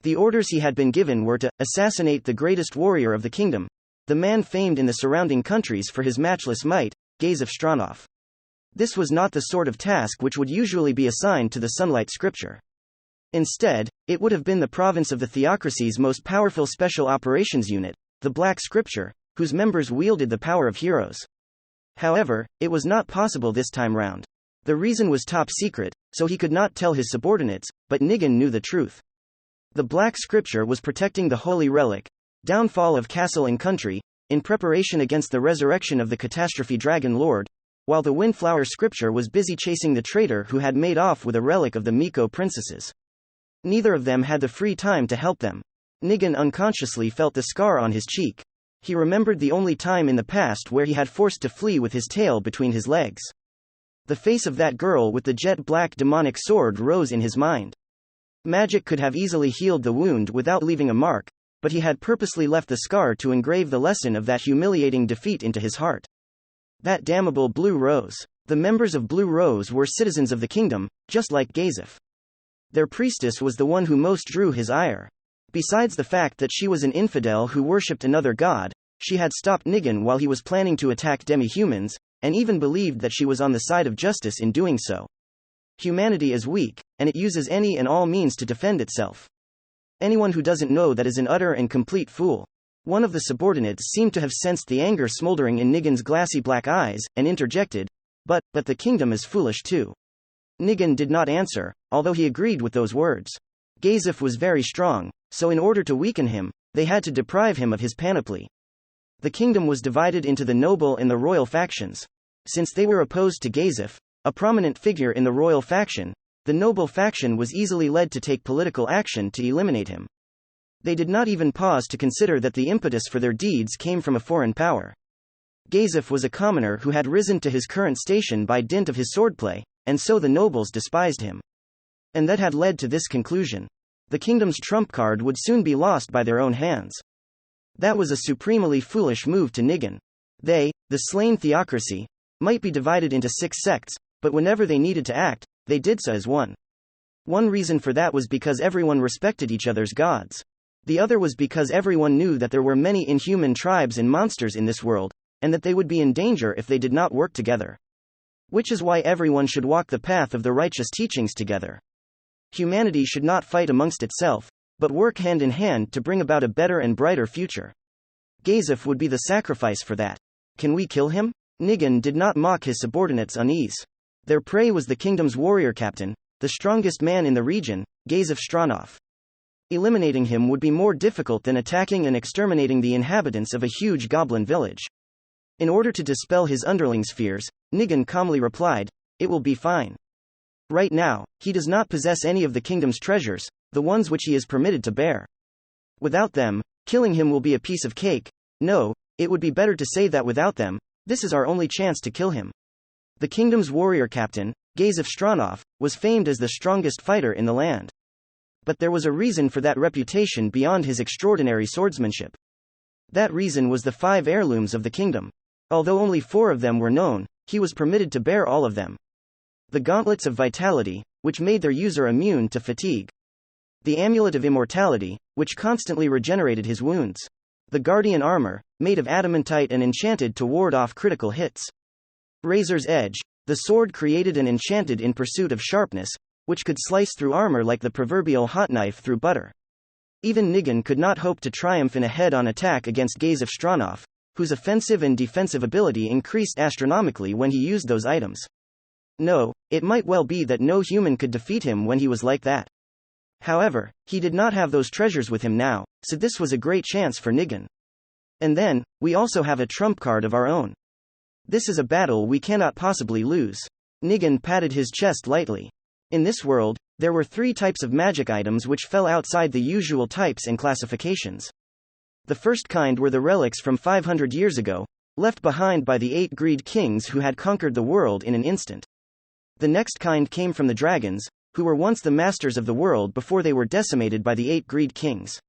The orders he had been given were to assassinate the greatest warrior of the kingdom, the man famed in the surrounding countries for his matchless might, Gazif Stronov. This was not the sort of task which would usually be assigned to the Sunlight Scripture. Instead, it would have been the province of the theocracy's most powerful special operations unit, the Black Scripture, whose members wielded the power of heroes. However, it was not possible this time round. The reason was top secret, so he could not tell his subordinates, but Nigan knew the truth. The Black Scripture was protecting the holy relic, downfall of castle and country, in preparation against the resurrection of the catastrophe Dragon Lord, while the Windflower Scripture was busy chasing the traitor who had made off with a relic of the Miko princesses. Neither of them had the free time to help them. Nigan unconsciously felt the scar on his cheek. He remembered the only time in the past where he had forced to flee with his tail between his legs. The face of that girl with the jet-black demonic sword rose in his mind. Magic could have easily healed the wound without leaving a mark, but he had purposely left the scar to engrave the lesson of that humiliating defeat into his heart. That damnable Blue Rose. The members of Blue Rose were citizens of the kingdom, just like Gazef. Their priestess was the one who most drew his ire. Besides the fact that she was an infidel who worshipped another god, she had stopped Nigan while he was planning to attack demi-humans, and even believed that she was on the side of justice in doing so. Humanity is weak, and it uses any and all means to defend itself. Anyone who doesn't know that is an utter and complete fool. One of the subordinates seemed to have sensed the anger smoldering in Nigan's glassy black eyes, and interjected, But the kingdom is foolish too. Nigan did not answer, although he agreed with those words. Gazef was very strong, so in order to weaken him, they had to deprive him of his panoply. The kingdom was divided into the noble and the royal factions. Since they were opposed to Gazef, a prominent figure in the royal faction, the noble faction was easily led to take political action to eliminate him. They did not even pause to consider that the impetus for their deeds came from a foreign power. Gazef was a commoner who had risen to his current station by dint of his swordplay, and so the nobles despised him. And that had led to this conclusion. The kingdom's trump card would soon be lost by their own hands. That was a supremely foolish move to Nigan. They, the slain theocracy, might be divided into 6 sects, but whenever they needed to act, they did so as one. One reason for that was because everyone respected each other's gods. The other was because everyone knew that there were many inhuman tribes and monsters in this world, and that they would be in danger if they did not work together. Which is why everyone should walk the path of the righteous teachings together. Humanity should not fight amongst itself, but work hand in hand to bring about a better and brighter future. Gazef would be the sacrifice for that. Can we kill him? Nigan did not mock his subordinates' unease. Their prey was the kingdom's warrior captain, the strongest man in the region, Gazef Stronov. Eliminating him would be more difficult than attacking and exterminating the inhabitants of a huge goblin village. In order to dispel his underlings' fears, Nigan calmly replied, "It will be fine. Right now, he does not possess any of the kingdom's treasures, the ones which he is permitted to bear. Without them, killing him will be a piece of cake. No, it would be better to say that without them, this is our only chance to kill him." The kingdom's warrior captain, Gazef Stronov, was famed as the strongest fighter in the land. But there was a reason for that reputation beyond his extraordinary swordsmanship. That reason was the 5 heirlooms of the kingdom. Although only 4 of them were known, he was permitted to bear all of them. The gauntlets of vitality, which made their user immune to fatigue. The amulet of immortality, which constantly regenerated his wounds. The guardian armor, made of adamantite and enchanted to ward off critical hits. Razor's edge, the sword created and enchanted in pursuit of sharpness, which could slice through armor like the proverbial hot knife through butter. Even Nigan could not hope to triumph in a head-on attack against Gazef Stronov, whose offensive and defensive ability increased astronomically when he used those items. No, it might well be that no human could defeat him when he was like that. However, he did not have those treasures with him now, so this was a great chance for Nigan. And then, we also have a trump card of our own. This is a battle we cannot possibly lose. Nigan patted his chest lightly. In this world, there were 3 types of magic items which fell outside the usual types and classifications. The first kind were the relics from 500 years ago, left behind by the 8 greed kings who had conquered the world in an instant. The next kind came from the dragons, who were once the masters of the world before they were decimated by the 8 greed kings.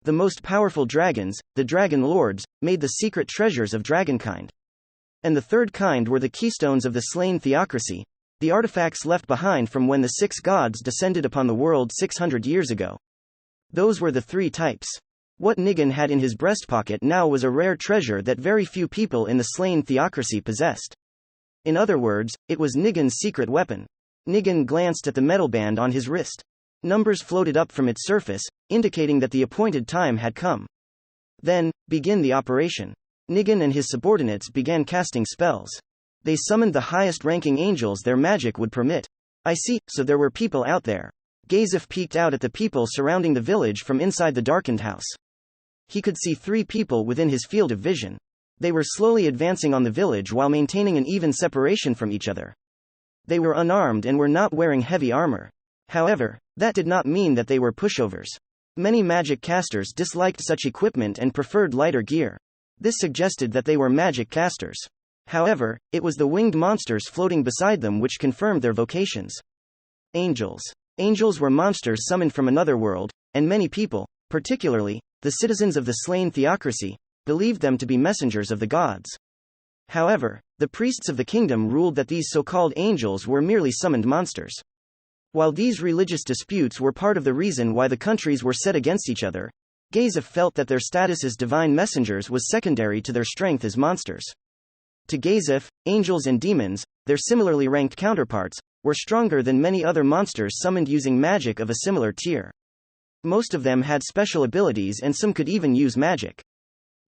The most powerful dragons, the dragon lords, made the secret treasures of dragonkind. And the third kind were the keystones of the slain theocracy, the artifacts left behind from when the 6 gods descended upon the world 600 years ago. Those were the 3 types. What Nigan had in his breast pocket now was a rare treasure that very few people in the slain theocracy possessed. In other words, it was Nigan's secret weapon. Nigan glanced at the metal band on his wrist. Numbers floated up from its surface, indicating that the appointed time had come. Then, begin the operation. Nigan and his subordinates began casting spells. They summoned the highest-ranking angels their magic would permit. I see, so there were people out there. Gazef peeked out at the people surrounding the village from inside the darkened house. He could see 3 people within his field of vision. They were slowly advancing on the village while maintaining an even separation from each other. They were unarmed and were not wearing heavy armor. However, that did not mean that they were pushovers. Many magic casters disliked such equipment and preferred lighter gear. This suggested that they were magic casters. However, it was the winged monsters floating beside them which confirmed their vocations. Angels. Angels were monsters summoned from another world, and many people, particularly the citizens of the slain theocracy, believed them to be messengers of the gods. However, the priests of the kingdom ruled that these so-called angels were merely summoned monsters. While these religious disputes were part of the reason why the countries were set against each other, Gazef felt that their status as divine messengers was secondary to their strength as monsters. To Gazef, angels and demons, their similarly ranked counterparts, were stronger than many other monsters summoned using magic of a similar tier. Most of them had special abilities and some could even use magic.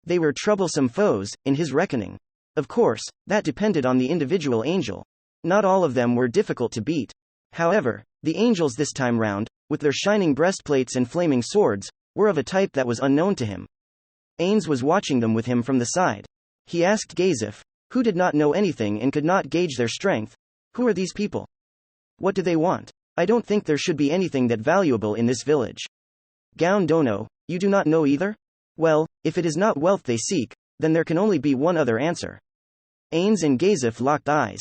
They were troublesome foes, in his reckoning. Of course, that depended on the individual angel. Not all of them were difficult to beat. However, the angels this time round, with their shining breastplates and flaming swords, were of a type that was unknown to him. Ainz was watching them with him from the side. He asked Gazef, who did not know anything and could not gauge their strength, who are these people? What do they want? I don't think there should be anything that valuable in this village. Gown Dono, you do not know either? Well, if it is not wealth they seek, then there can only be one other answer. Ainz and Gazef locked eyes.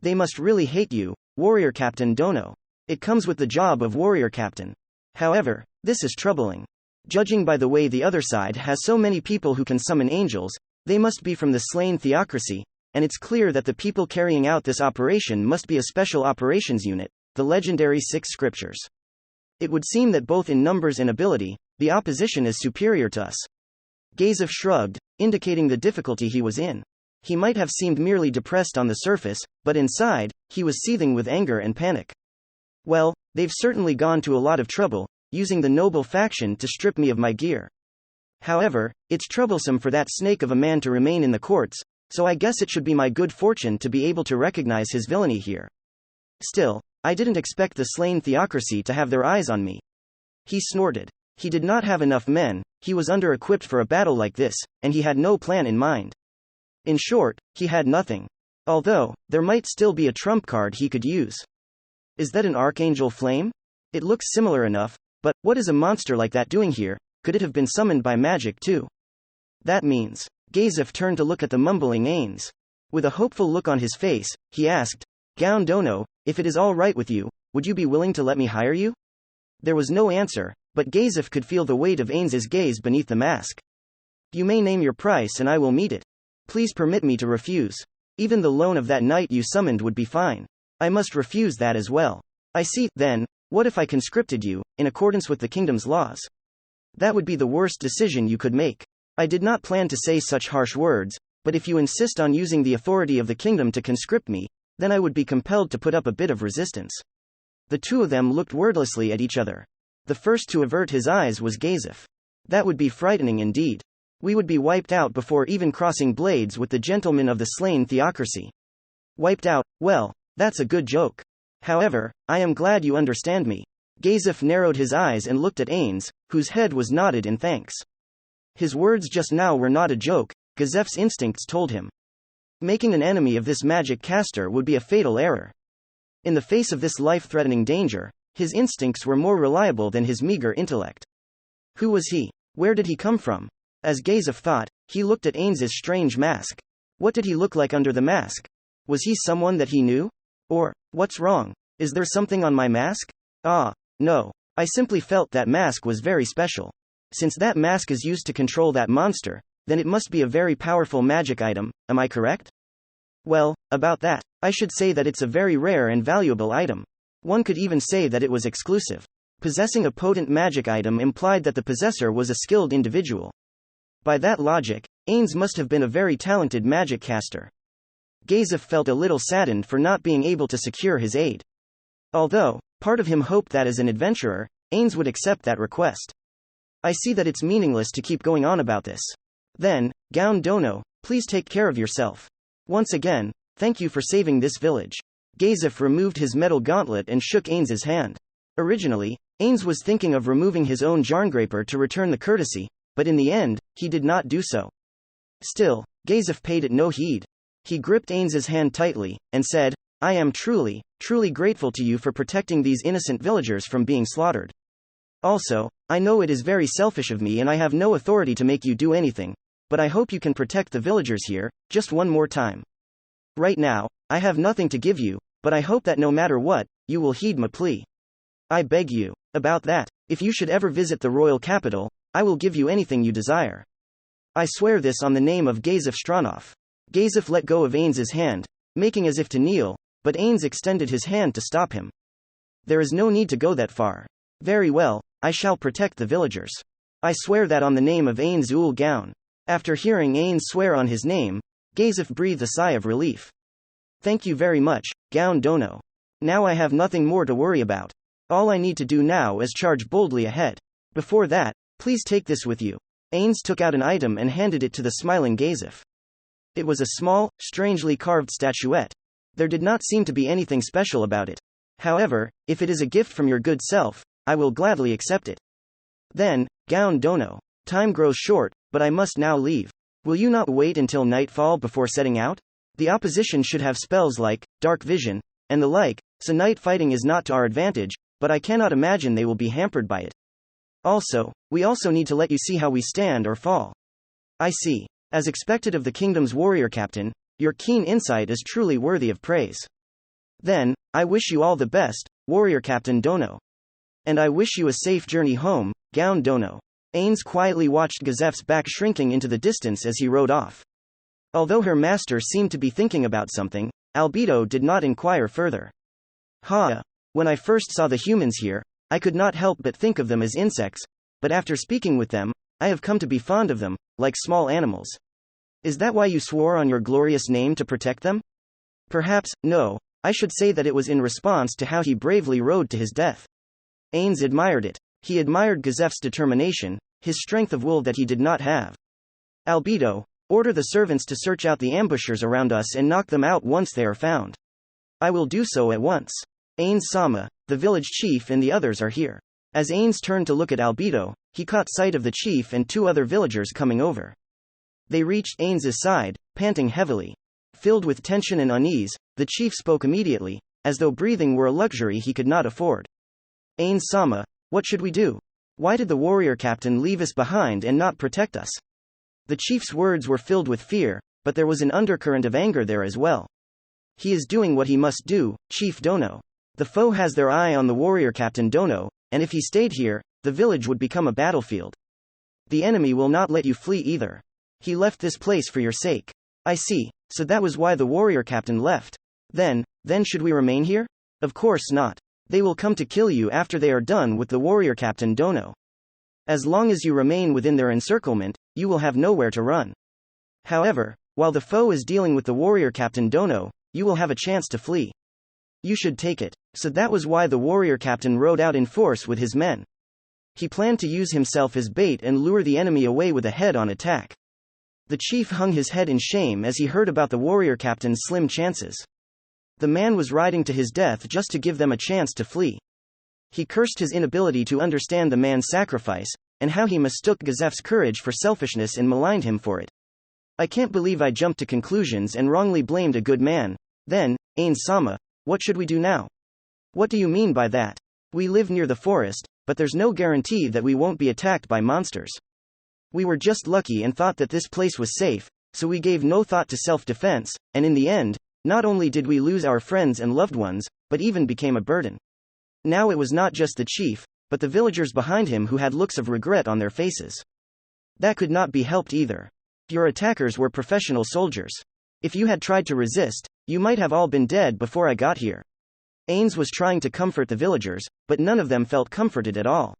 They must really hate you, Warrior Captain Dono. It comes with the job of Warrior Captain. However, this is troubling. Judging by the way the other side has so many people who can summon angels, they must be from the slain theocracy, and it's clear that the people carrying out this operation must be a special operations unit, the legendary 6 scriptures. It would seem that both in numbers and ability, the opposition is superior to us. Gazef shrugged, indicating the difficulty he was in. He might have seemed merely depressed on the surface, but inside, he was seething with anger and panic. Well, they've certainly gone to a lot of trouble, using the noble faction to strip me of my gear. However, it's troublesome for that snake of a man to remain in the courts, so I guess it should be my good fortune to be able to recognize his villainy here. Still, I didn't expect the slain theocracy to have their eyes on me. He snorted. He did not have enough men, he was under-equipped for a battle like this, and he had no plan in mind. In short, he had nothing. Although, there might still be a trump card he could use. Is that an archangel flame? It looks similar enough, but what is a monster like that doing here? Could it have been summoned by magic too? That means. Gazef turned to look at the mumbling Ainz. With a hopeful look on his face, he asked, Gown Dono, if it is all right with you, would you be willing to let me hire you? There was no answer, but Gazef could feel the weight of Ainz's gaze beneath the mask. You may name your price and I will meet it. Please permit me to refuse. Even the loan of that knight you summoned would be fine. I must refuse that as well. I see. Then, what if I conscripted you, in accordance with the kingdom's laws? That would be the worst decision you could make. I did not plan to say such harsh words, but if you insist on using the authority of the kingdom to conscript me, then I would be compelled to put up a bit of resistance. The two of them looked wordlessly at each other. The first to avert his eyes was Gazef. That would be frightening indeed. We would be wiped out before even crossing blades with the gentlemen of the slain theocracy. Wiped out, well, that's a good joke. However, I am glad you understand me. Gazef narrowed his eyes and looked at Ainz, whose head was nodded in thanks. His words just now were not a joke, Gazef's instincts told him. Making an enemy of this magic caster would be a fatal error. In the face of this life-threatening danger, his instincts were more reliable than his meager intellect. Who was he? Where did he come from? As Gazef thought, he looked at Ainz's strange mask. What did he look like under the mask? Was he someone that he knew? Or, what's wrong? Is there something on my mask? Ah, no. I simply felt that mask was very special. Since that mask is used to control that monster, then it must be a very powerful magic item, am I correct? Well, about that, I should say that it's a very rare and valuable item. One could even say that it was exclusive. Possessing a potent magic item implied that the possessor was a skilled individual. By that logic, Ainz must have been a very talented magic caster. Gazef felt a little saddened for not being able to secure his aid. Although, part of him hoped that as an adventurer, Ainz would accept that request. I see that it's meaningless to keep going on about this. Then, Gown Dono, please take care of yourself. Once again, thank you for saving this village. Gazef removed his metal gauntlet and shook Ainz's hand. Originally, Ainz was thinking of removing his own jarngraper to return the courtesy, but in the end, he did not do so. Still, Gazef paid it no heed. He gripped Ainz's hand tightly, and said, I am truly, truly grateful to you for protecting these innocent villagers from being slaughtered. Also, I know it is very selfish of me and I have no authority to make you do anything, but I hope you can protect the villagers here, just one more time. Right now, I have nothing to give you, but I hope that no matter what, you will heed my plea. I beg you. About that, if you should ever visit the royal capital, I will give you anything you desire. I swear this on the name of Gazef Stronov. Gazef let go of Ainz's hand, making as if to kneel, but Ainz extended his hand to stop him. There is no need to go that far. Very well, I shall protect the villagers. I swear that on the name of Ainz Ooal Gown. After hearing Ainz swear on his name, Gazef breathed a sigh of relief. Thank you very much, Gown Dono. Now I have nothing more to worry about. All I need to do now is charge boldly ahead. Before that, please take this with you. Ainz took out an item and handed it to the smiling Gazef. It was a small, strangely carved statuette. There did not seem to be anything special about it. However, if it is a gift from your good self, I will gladly accept it. Then, Gown Dono. Time grows short, but I must now leave. Will you not wait until nightfall before setting out? The opposition should have spells like dark vision, and the like, so night fighting is not to our advantage, but I cannot imagine they will be hampered by it. Also, we also need to let you see how we stand or fall. I see. As expected of the kingdom's warrior captain, your keen insight is truly worthy of praise. Then, I wish you all the best, warrior captain Dono. And I wish you a safe journey home, Gown Dono. Ainz quietly watched Gazef's back shrinking into the distance as he rode off. Although her master seemed to be thinking about something, Albedo did not inquire further. When I first saw the humans here, I could not help but think of them as insects, but after speaking with them, I have come to be fond of them, like small animals. Is that why you swore on your glorious name to protect them? Perhaps, no, I should say that it was in response to how he bravely rode to his death. Ainz admired it. He admired Gazef's determination, his strength of will that he did not have. Albedo, order the servants to search out the ambushers around us and knock them out once they are found. I will do so at once. Ainz-sama, the village chief and the others are here. As Ainz turned to look at Albedo, he caught sight of the chief and 2 other villagers coming over. They reached Ainz's side, panting heavily. Filled with tension and unease, the chief spoke immediately, as though breathing were a luxury he could not afford. Ainz-sama, what should we do? Why did the warrior captain leave us behind and not protect us? The chief's words were filled with fear, but there was an undercurrent of anger there as well. He is doing what he must do, Chief Dono. The foe has their eye on the warrior captain Dono, and if he stayed here, the village would become a battlefield. The enemy will not let you flee either. He left this place for your sake. I see, so that was why the warrior captain left. Then should we remain here? Of course not. They will come to kill you after they are done with the warrior captain Dono. As long as you remain within their encirclement, you will have nowhere to run. However, while the foe is dealing with the warrior captain Dono, you will have a chance to flee. You should take it. So that was why the warrior captain rode out in force with his men. He planned to use himself as bait and lure the enemy away with a head-on attack. The chief hung his head in shame as he heard about the warrior captain's slim chances. The man was riding to his death just to give them a chance to flee. He cursed his inability to understand the man's sacrifice, and how he mistook Gazef's courage for selfishness and maligned him for it. I can't believe I jumped to conclusions and wrongly blamed a good man. Then, Ainz-sama, what should we do now? What do you mean by that? We live near the forest, but there's no guarantee that we won't be attacked by monsters. We were just lucky and thought that this place was safe, so we gave no thought to self-defense, and in the end, not only did we lose our friends and loved ones, but even became a burden. Now it was not just the chief, but the villagers behind him who had looks of regret on their faces. That could not be helped either. Your attackers were professional soldiers. If you had tried to resist, you might have all been dead before I got here. Ainz was trying to comfort the villagers, but none of them felt comforted at all.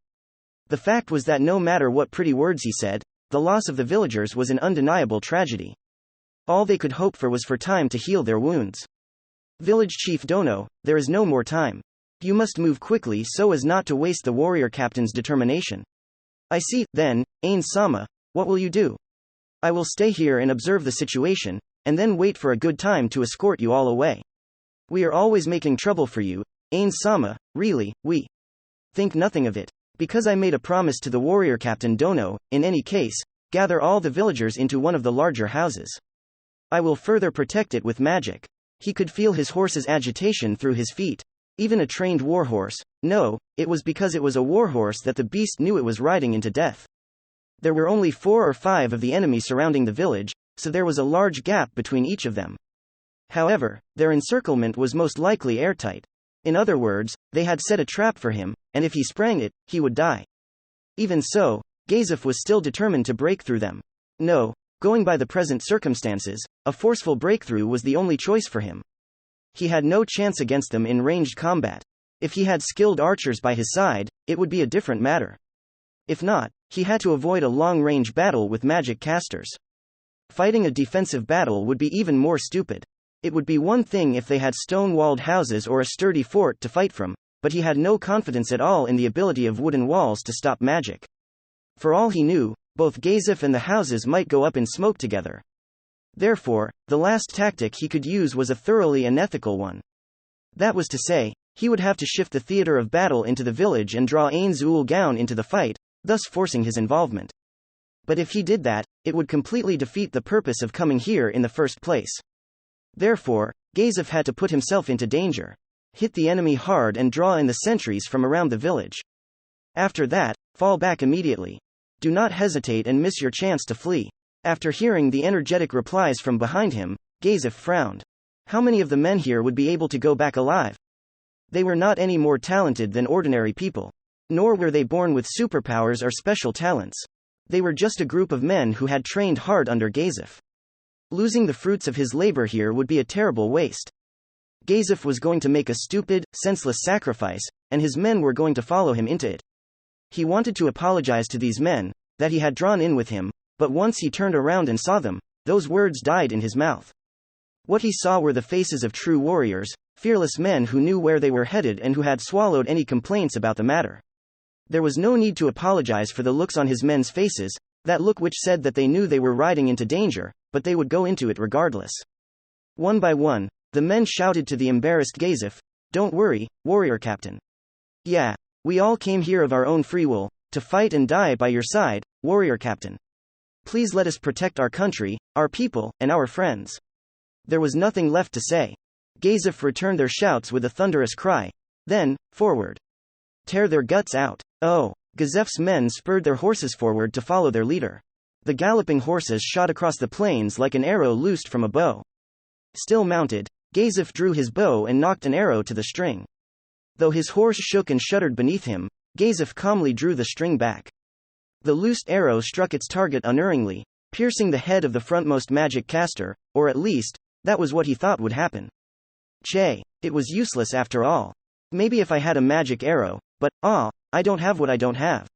The fact was that no matter what pretty words he said, the loss of the villagers was an undeniable tragedy. All they could hope for was for time to heal their wounds. Village Chief Dono, there is no more time. You must move quickly so as not to waste the warrior captain's determination. I see. Then, Ainz-sama, what will you do? I will stay here and observe the situation, and then wait for a good time to escort you all away. We are always making trouble for you, Ainz-sama, really, we think nothing of it. Because I made a promise to the warrior captain Dono, in any case, gather all the villagers into one of the larger houses. I will further protect it with magic. He could feel his horse's agitation through his feet. Even a trained warhorse. No, it was because it was a warhorse that the beast knew it was riding into death. There were only 4 or 5 of the enemy surrounding the village, so there was a large gap between each of them. However, their encirclement was most likely airtight. In other words, they had set a trap for him, and if he sprang it, he would die. Even so, Gazef was still determined to break through them. No, Going by the present circumstances, a forceful breakthrough was the only choice for him. He had no chance against them in ranged combat. If he had skilled archers by his side, it would be a different matter. If not, he had to avoid a long-range battle with magic casters. Fighting a defensive battle would be even more stupid. It would be one thing if they had stone-walled houses or a sturdy fort to fight from, but he had no confidence at all in the ability of wooden walls to stop magic. For all he knew, both Gazef and the houses might go up in smoke together. Therefore, the last tactic he could use was a thoroughly unethical one. That was to say, he would have to shift the theater of battle into the village and draw Ainz Ooal Gown into the fight, thus forcing his involvement. But if he did that, it would completely defeat the purpose of coming here in the first place. Therefore, Gazef had to put himself into danger. Hit the enemy hard and draw in the sentries from around the village. After that, fall back immediately. Do not hesitate and miss your chance to flee. After hearing the energetic replies from behind him, Gazef frowned. How many of the men here would be able to go back alive? They were not any more talented than ordinary people. Nor were they born with superpowers or special talents. They were just a group of men who had trained hard under Gazef. Losing the fruits of his labor here would be a terrible waste. Gazef was going to make a stupid, senseless sacrifice, and his men were going to follow him into it. He wanted to apologize to these men, that he had drawn in with him, but once he turned around and saw them, those words died in his mouth. What he saw were the faces of true warriors, fearless men who knew where they were headed and who had swallowed any complaints about the matter. There was no need to apologize for the looks on his men's faces, that look which said that they knew they were riding into danger, but they would go into it regardless. One by one, the men shouted to the embarrassed Gazef, "Don't worry, warrior captain. Yeah, we all came here of our own free will, to fight and die by your side, warrior captain. Please let us protect our country, our people, and our friends." There was nothing left to say. Gazef returned their shouts with a thunderous cry. Then, forward. Tear their guts out. Oh, Gazef's men spurred their horses forward to follow their leader. The galloping horses shot across the plains like an arrow loosed from a bow. Still mounted, Gazef drew his bow and knocked an arrow to the string. Though his horse shook and shuddered beneath him, Gazef calmly drew the string back. The loosed arrow struck its target unerringly, piercing the head of the frontmost magic caster, or at least, that was what he thought would happen. Che, it was useless after all. Maybe if I had a magic arrow, but, I don't have what I don't have.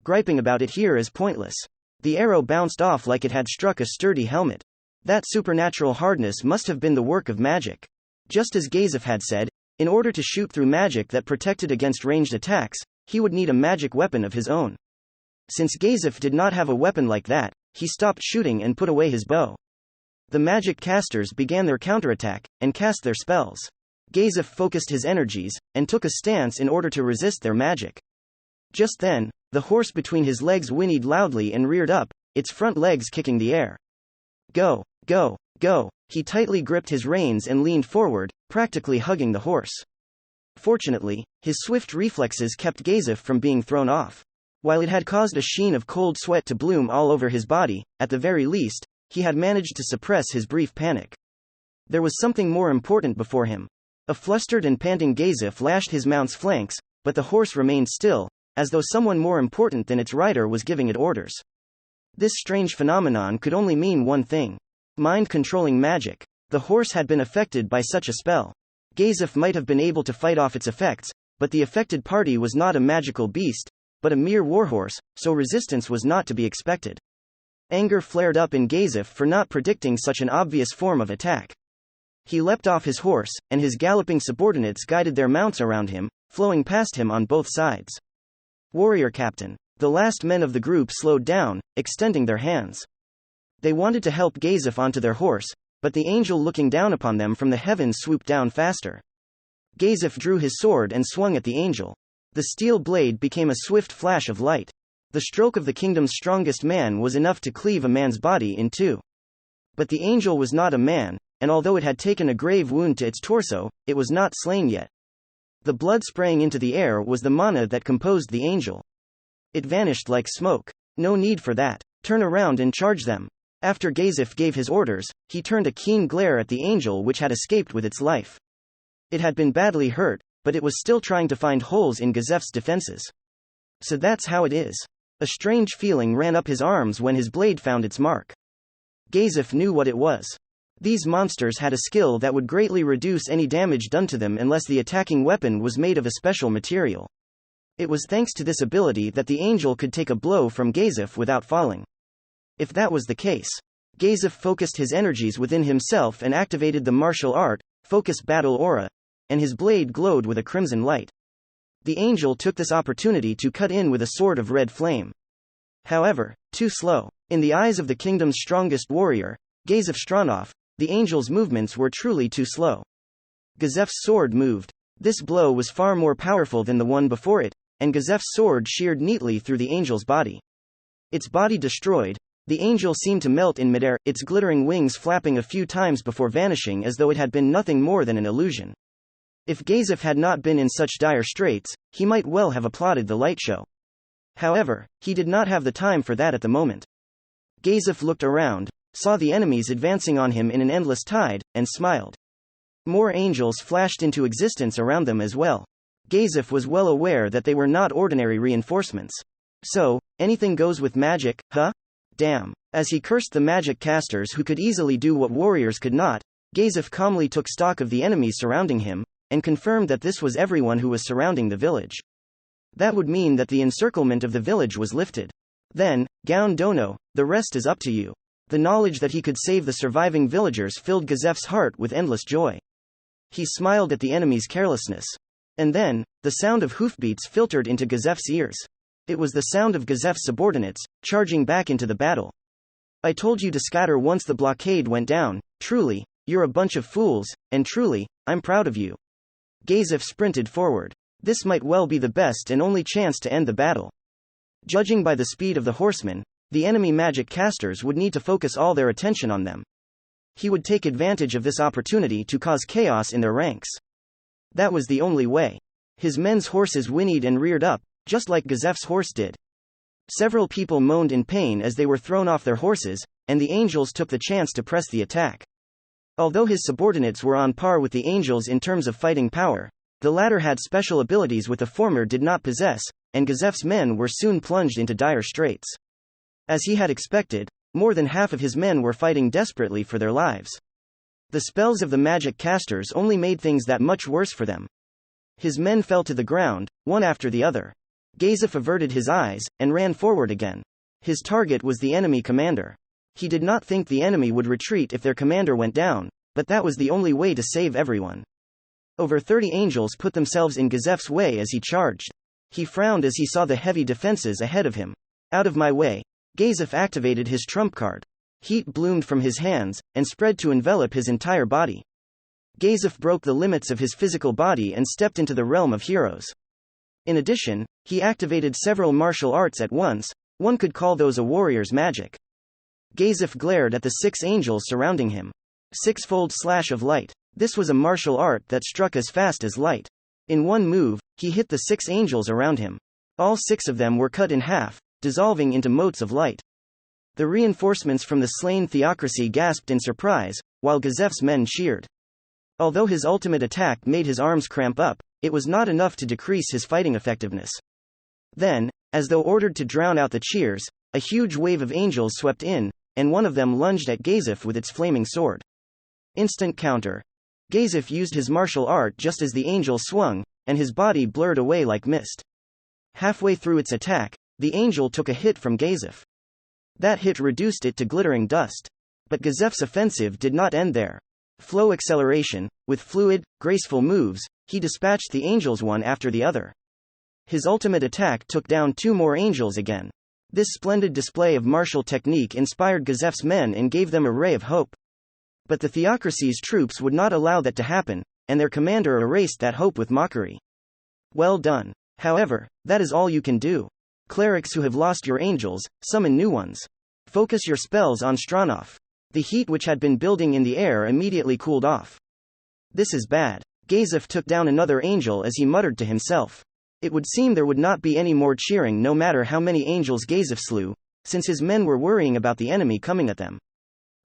Griping about it here is pointless. The arrow bounced off like it had struck a sturdy helmet. That supernatural hardness must have been the work of magic. Just as Gazef had said, in order to shoot through magic that protected against ranged attacks, he would need a magic weapon of his own. Since Gazef did not have a weapon like that, he stopped shooting and put away his bow. The magic casters began their counterattack, and cast their spells. Gazef focused his energies, and took a stance in order to resist their magic. Just then, the horse between his legs whinnied loudly and reared up, its front legs kicking the air. Go, go, go. He tightly gripped his reins and leaned forward, practically hugging the horse. Fortunately, his swift reflexes kept Gazef from being thrown off. While it had caused a sheen of cold sweat to bloom all over his body, at the very least, he had managed to suppress his brief panic. There was something more important before him. A flustered and panting Gazef lashed his mount's flanks, but the horse remained still, as though someone more important than its rider was giving it orders. This strange phenomenon could only mean one thing. Mind-controlling magic. The horse had been affected by such a spell. Gazef might have been able to fight off its effects, but the affected party was not a magical beast, but a mere warhorse, so resistance was not to be expected. Anger flared up in Gazef for not predicting such an obvious form of attack. He leapt off his horse, and his galloping subordinates guided their mounts around him, flowing past him on both sides. Warrior captain. The last men of the group slowed down, extending their hands. They wanted to help Gazef onto their horse, but the angel looking down upon them from the heavens swooped down faster. Gazef drew his sword and swung at the angel. The steel blade became a swift flash of light. The stroke of the kingdom's strongest man was enough to cleave a man's body in two. But the angel was not a man, and although it had taken a grave wound to its torso, it was not slain yet. The blood spraying into the air was the mana that composed the angel. It vanished like smoke. No need for that. Turn around and charge them. After Gazef gave his orders, he turned a keen glare at the angel which had escaped with its life. It had been badly hurt, but it was still trying to find holes in Gazef's defenses. So that's how it is. A strange feeling ran up his arms when his blade found its mark. Gazef knew what it was. These monsters had a skill that would greatly reduce any damage done to them unless the attacking weapon was made of a special material. It was thanks to this ability that the angel could take a blow from Gazef without falling. If that was the case, Gazef focused his energies within himself and activated the martial art, Focus Battle Aura, and his blade glowed with a crimson light. The angel took this opportunity to cut in with a sword of red flame. However, too slow. In the eyes of the kingdom's strongest warrior, Gazef Stronov, the angel's movements were truly too slow. Gazef's sword moved. This blow was far more powerful than the one before it, and Gazef's sword sheared neatly through the angel's body. Its body destroyed, the angel seemed to melt in midair, its glittering wings flapping a few times before vanishing as though it had been nothing more than an illusion. If Gazef had not been in such dire straits, he might well have applauded the light show. However, he did not have the time for that at the moment. Gazef looked around, saw the enemies advancing on him in an endless tide, and smiled. More angels flashed into existence around them as well. Gazef was well aware that they were not ordinary reinforcements. So, anything goes with magic, huh? Damn. As he cursed the magic casters who could easily do what warriors could not, Gazef calmly took stock of the enemies surrounding him, and confirmed that this was everyone who was surrounding the village. That would mean that the encirclement of the village was lifted. Then, Gaon Dono, the rest is up to you. The knowledge that he could save the surviving villagers filled Gazef's heart with endless joy. He smiled at the enemy's carelessness. And then, the sound of hoofbeats filtered into Gazef's ears. It was the sound of Gazef's subordinates, charging back into the battle. I told you to scatter once the blockade went down, truly, you're a bunch of fools, and truly, I'm proud of you. Gazef sprinted forward. This might well be the best and only chance to end the battle. Judging by the speed of the horsemen, the enemy magic casters would need to focus all their attention on them. He would take advantage of this opportunity to cause chaos in their ranks. That was the only way. His men's horses whinnied and reared up, just like Gazef's horse did. Several people moaned in pain as they were thrown off their horses, and the angels took the chance to press the attack. Although his subordinates were on par with the angels in terms of fighting power, the latter had special abilities which the former did not possess, and Gazef's men were soon plunged into dire straits. As he had expected, more than half of his men were fighting desperately for their lives. The spells of the magic casters only made things that much worse for them. His men fell to the ground, one after the other. Gazef averted his eyes, and ran forward again. His target was the enemy commander. He did not think the enemy would retreat if their commander went down, but that was the only way to save everyone. Over 30 angels put themselves in Gazef's way as he charged. He frowned as he saw the heavy defenses ahead of him. Out of my way. Gazef activated his trump card. Heat bloomed from his hands, and spread to envelop his entire body. Gazef broke the limits of his physical body and stepped into the realm of heroes. In addition, he activated several martial arts at once, one could call those a warrior's magic. Gazef glared at the 6 angels surrounding him. Sixfold slash of light. This was a martial art that struck as fast as light. In one move, he hit the 6 angels around him. All 6 of them were cut in half, dissolving into motes of light. The reinforcements from the slain theocracy gasped in surprise, while Gazef's men cheered. Although his ultimate attack made his arms cramp up, it was not enough to decrease his fighting effectiveness. Then, as though ordered to drown out the cheers, a huge wave of angels swept in, and one of them lunged at Gazef with its flaming sword. Instant counter. Gazef used his martial art just as the angel swung, and his body blurred away like mist. Halfway through its attack, the angel took a hit from Gazef. That hit reduced it to glittering dust. But Gazef's offensive did not end there. Flow acceleration, with fluid, graceful moves, he dispatched the angels one after the other. His ultimate attack took down 2 more angels again. This splendid display of martial technique inspired Gazef's men and gave them a ray of hope. But the theocracy's troops would not allow that to happen, and their commander erased that hope with mockery. Well done. However, that is all you can do. Clerics who have lost your angels, summon new ones. Focus your spells on Stronov. The heat which had been building in the air immediately cooled off. This is bad. Gazef took down another angel as he muttered to himself. It would seem there would not be any more cheering no matter how many angels Gazef slew, since his men were worrying about the enemy coming at them.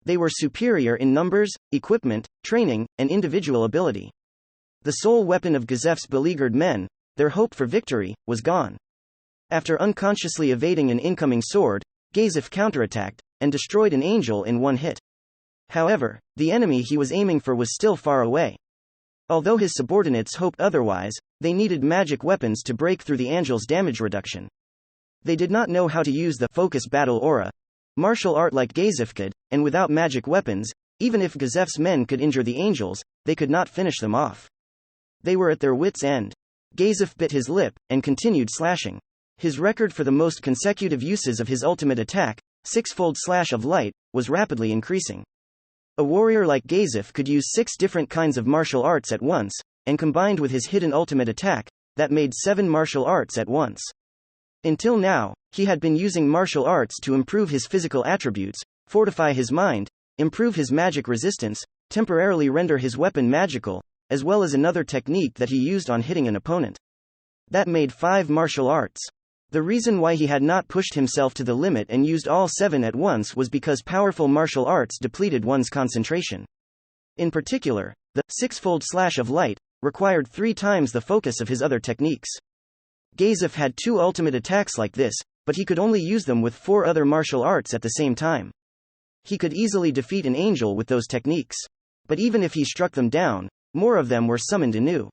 They were superior in numbers, equipment, training, and individual ability. The sole weapon of Gazef's beleaguered men, their hope for victory, was gone. After unconsciously evading an incoming sword, Gazef counterattacked, and destroyed an angel in one hit. However, the enemy he was aiming for was still far away. Although his subordinates hoped otherwise, they needed magic weapons to break through the angel's damage reduction. They did not know how to use the focus battle aura, martial art like Gazef could, and without magic weapons, even if Gazef's men could injure the angels, they could not finish them off. They were at their wits' end. Gazef bit his lip, and continued slashing. His record for the most consecutive uses of his ultimate attack, six-fold slash of light, was rapidly increasing. A warrior like Gazef could use 6 different kinds of martial arts at once, and combined with his hidden ultimate attack, that made 7 martial arts at once. Until now, he had been using martial arts to improve his physical attributes, fortify his mind, improve his magic resistance, temporarily render his weapon magical, as well as another technique that he used on hitting an opponent. That made 5 martial arts. The reason why he had not pushed himself to the limit and used all 7 at once was because powerful martial arts depleted one's concentration. In particular, the six-fold slash of light required 3 times the focus of his other techniques. Gazef had 2 ultimate attacks like this, but he could only use them with 4 other martial arts at the same time. He could easily defeat an angel with those techniques. But even if he struck them down, more of them were summoned anew.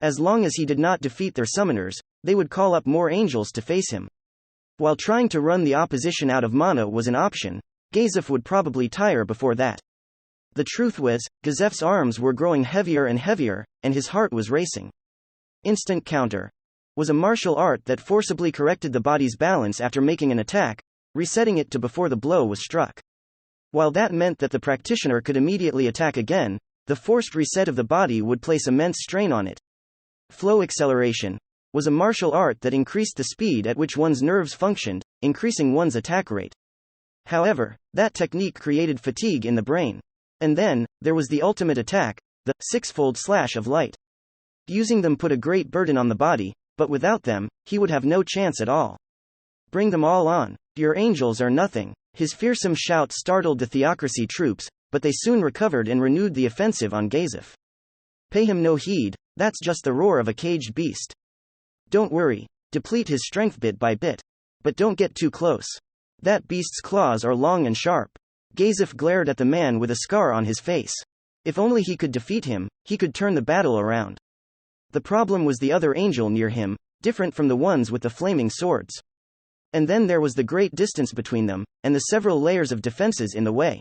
As long as he did not defeat their summoners, they would call up more angels to face him. While trying to run the opposition out of mana was an option, Gazef would probably tire before that. The truth was, Gazef's arms were growing heavier and heavier, and his heart was racing. Instant counter was a martial art that forcibly corrected the body's balance after making an attack, resetting it to before the blow was struck. While that meant that the practitioner could immediately attack again, the forced reset of the body would place immense strain on it. Flow acceleration was a martial art that increased the speed at which one's nerves functioned, increasing one's attack rate. However, that technique created fatigue in the brain. And then, there was the ultimate attack, the six-fold slash of light. Using them put a great burden on the body, but without them, he would have no chance at all. Bring them all on. Your angels are nothing. His fearsome shout startled the Theocracy troops, but they soon recovered and renewed the offensive on Gazef. Pay him no heed, that's just the roar of a caged beast. Don't worry, deplete his strength bit by bit. But don't get too close. That beast's claws are long and sharp. Gazef glared at the man with a scar on his face. If only he could defeat him, he could turn the battle around. The problem was the other angel near him, different from the ones with the flaming swords. And then there was the great distance between them, and the several layers of defenses in the way.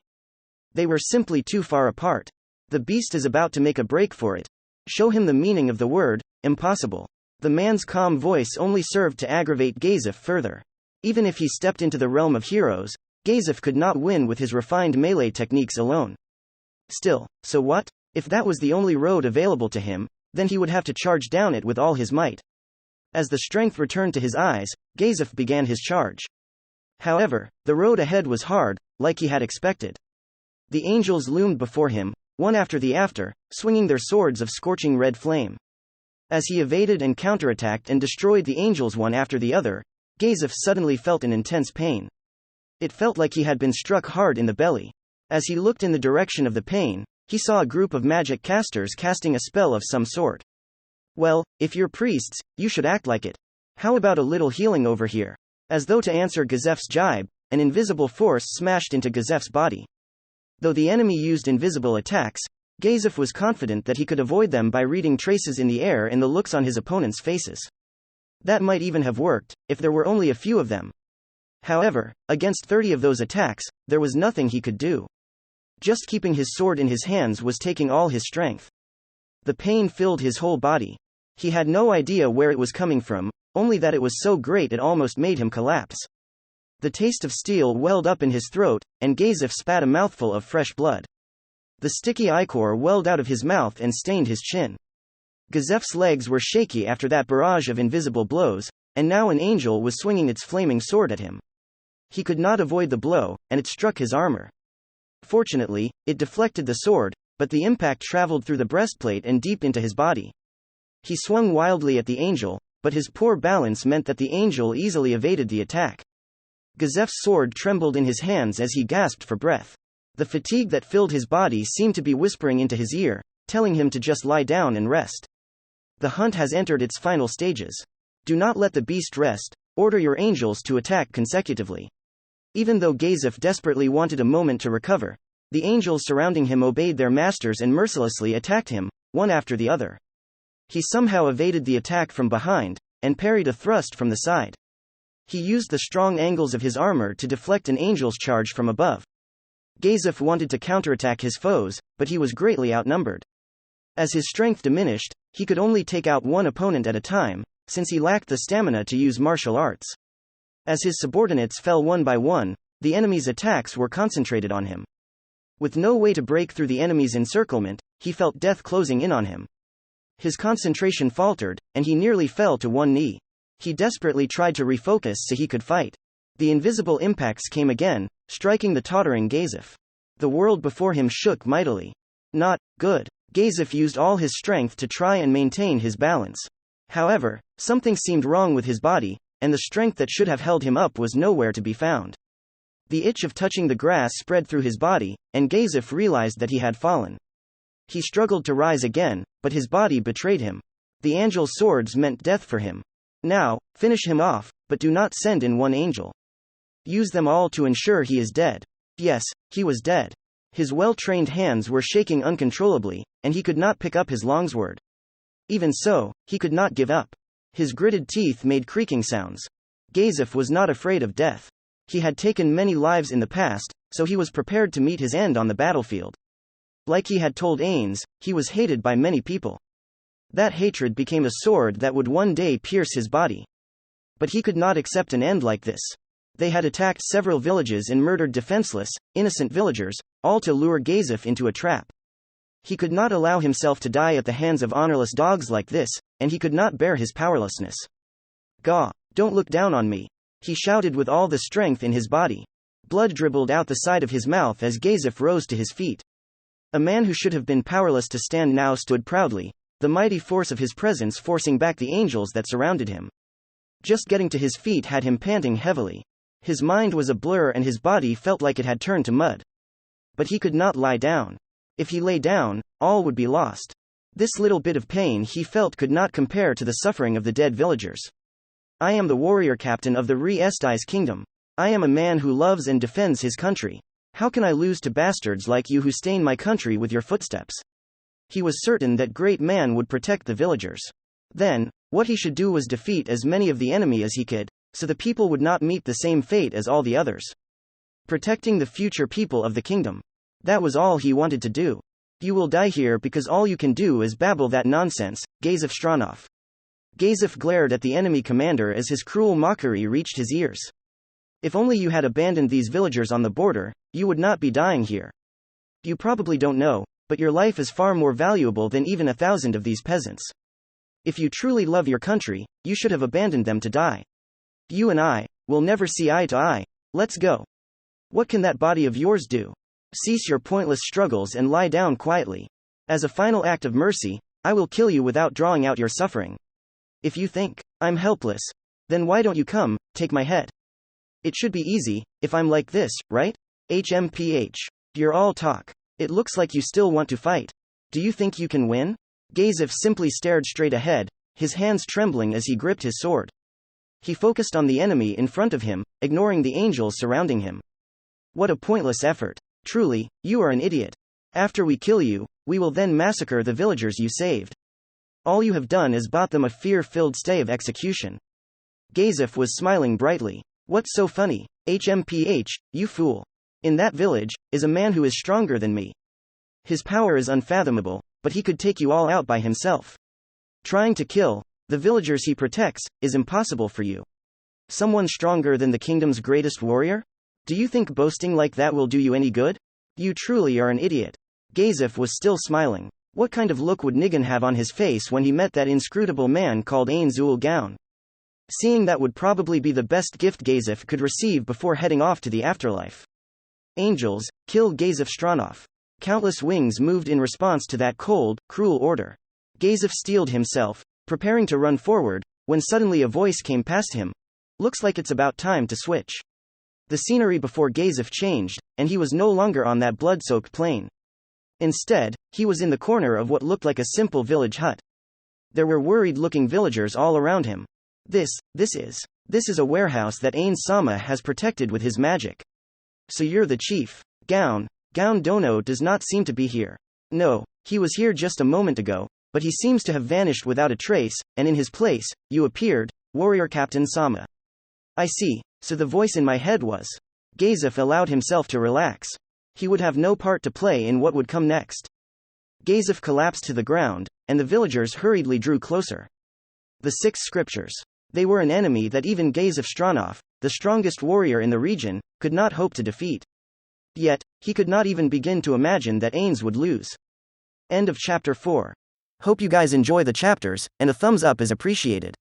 They were simply too far apart. The beast is about to make a break for it. Show him the meaning of the word, impossible. The man's calm voice only served to aggravate Gazef further. Even if he stepped into the realm of heroes, Gazef could not win with his refined melee techniques alone. Still, so what? If that was the only road available to him, then he would have to charge down it with all his might. As the strength returned to his eyes, Gazef began his charge. However, the road ahead was hard, like he had expected. The angels loomed before him, one after the other, swinging their swords of scorching red flame. As he evaded and counterattacked and destroyed the angels one after the other, Gazef suddenly felt an intense pain. It felt like he had been struck hard in the belly. As he looked in the direction of the pain, he saw a group of magic casters casting a spell of some sort. Well, if you're priests, you should act like it. How about a little healing over here? As though to answer Gazef's jibe, an invisible force smashed into Gazef's body. Though the enemy used invisible attacks, Gazef was confident that he could avoid them by reading traces in the air and the looks on his opponents' faces. That might even have worked, if there were only a few of them. However, against 30 of those attacks, there was nothing he could do. Just keeping his sword in his hands was taking all his strength. The pain filled his whole body. He had no idea where it was coming from, only that it was so great it almost made him collapse. The taste of steel welled up in his throat, and Gazef spat a mouthful of fresh blood. The sticky ichor welled out of his mouth and stained his chin. Gazef's legs were shaky after that barrage of invisible blows, and now an angel was swinging its flaming sword at him. He could not avoid the blow, and it struck his armor. Fortunately, it deflected the sword, but the impact traveled through the breastplate and deep into his body. He swung wildly at the angel, but his poor balance meant that the angel easily evaded the attack. Gazef's sword trembled in his hands as he gasped for breath. The fatigue that filled his body seemed to be whispering into his ear, telling him to just lie down and rest. The hunt has entered its final stages. Do not let the beast rest, order your angels to attack consecutively. Even though Gazef desperately wanted a moment to recover, the angels surrounding him obeyed their masters and mercilessly attacked him, one after the other. He somehow evaded the attack from behind, and parried a thrust from the side. He used the strong angles of his armor to deflect an angel's charge from above. Gazef wanted to counterattack his foes, but he was greatly outnumbered. As his strength diminished, he could only take out one opponent at a time, since he lacked the stamina to use martial arts. As his subordinates fell one by one, the enemy's attacks were concentrated on him. With no way to break through the enemy's encirclement, he felt death closing in on him. His concentration faltered, and he nearly fell to one knee. He desperately tried to refocus so he could fight. The invisible impacts came again, striking the tottering Gazef. The world before him shook mightily. Not good. Gazef used all his strength to try and maintain his balance. However, something seemed wrong with his body, and the strength that should have held him up was nowhere to be found. The itch of touching the grass spread through his body, and Gazef realized that he had fallen. He struggled to rise again, but his body betrayed him. The angel's swords meant death for him. Now, finish him off, but do not send in one angel. Use them all to ensure he is dead. Yes, he was dead. His well-trained hands were shaking uncontrollably, and he could not pick up his longsword. Even so, he could not give up. His gritted teeth made creaking sounds. Gazef was not afraid of death. He had taken many lives in the past, so he was prepared to meet his end on the battlefield. Like he had told Ainz, he was hated by many people. That hatred became a sword that would one day pierce his body. But he could not accept an end like this. They had attacked several villages and murdered defenseless, innocent villagers, all to lure Gazef into a trap. He could not allow himself to die at the hands of honorless dogs like this, and he could not bear his powerlessness. "Gah, don't look down on me," he shouted with all the strength in his body. Blood dribbled out the side of his mouth as Gazef rose to his feet. A man who should have been powerless to stand now stood proudly, the mighty force of his presence forcing back the angels that surrounded him. Just getting to his feet had him panting heavily. His mind was a blur and his body felt like it had turned to mud. But he could not lie down. If he lay down, all would be lost. This little bit of pain he felt could not compare to the suffering of the dead villagers. "I am the warrior captain of the Re-Estais kingdom. I am a man who loves and defends his country. How can I lose to bastards like you who stain my country with your footsteps?" He was certain that great man would protect the villagers. Then, what he should do was defeat as many of the enemy as he could, so the people would not meet the same fate as all the others. Protecting the future people of the kingdom. That was all he wanted to do. "You will die here because all you can do is babble that nonsense, Gazef Stronov." Gazef glared at the enemy commander as his cruel mockery reached his ears. "If only you had abandoned these villagers on the border, you would not be dying here. You probably don't know, but your life is far more valuable than even 1,000 of these peasants. If you truly love your country, you should have abandoned them to die. You and I will never see eye to eye. Let's go. What can that body of yours do? Cease your pointless struggles and lie down quietly. As a final act of mercy, I will kill you without drawing out your suffering. If you think I'm helpless, then why don't you come, take my head? It should be easy, if I'm like this, right? HMPH. You're all talk. It looks like you still want to fight. Do you think you can win?" Gazef simply stared straight ahead, his hands trembling as he gripped his sword. He focused on the enemy in front of him, ignoring the angels surrounding him. What a pointless effort. Truly, you are an idiot. After we kill you, we will then massacre the villagers you saved. All you have done is bought them a fear-filled stay of execution. Gazef was smiling brightly. What's so funny? HMPH, you fool. In that village, is a man who is stronger than me. His power is unfathomable, but he could take you all out by himself. Trying to kill the villagers he protects is impossible for you. Someone stronger than the kingdom's greatest warrior? Do you think boasting like that will do you any good? You truly are an idiot. Gazef was still smiling. What kind of look would Nigan have on his face when he met that inscrutable man called Ainz Ooal Gown? Seeing that would probably be the best gift Gazef could receive before heading off to the afterlife. Angels, kill Gazef Stronov. Countless wings moved in response to that cold, cruel order. Gazef steeled himself, preparing to run forward, when suddenly a voice came past him. Looks like it's about time to switch. The scenery before Gazef changed, and he was no longer on that blood-soaked plain. Instead, he was in the corner of what looked like a simple village hut. There were worried-looking villagers all around him. This is This is a warehouse that Ainz-sama has protected with his magic. So you're the chief. Gown Dono does not seem to be here. No, he was here just a moment ago, but he seems to have vanished without a trace, and in his place, you appeared, Warrior Captain Sama. I see, so the voice in my head was. Gazef allowed himself to relax. He would have no part to play in what would come next. Gazef collapsed to the ground, and the villagers hurriedly drew closer. The 6 scriptures. They were an enemy that even Gazef Stronov, the strongest warrior in the region, could not hope to defeat. Yet, he could not even begin to imagine that Ainz would lose. End of chapter 4. Hope you guys enjoy the chapters, and a thumbs up is appreciated.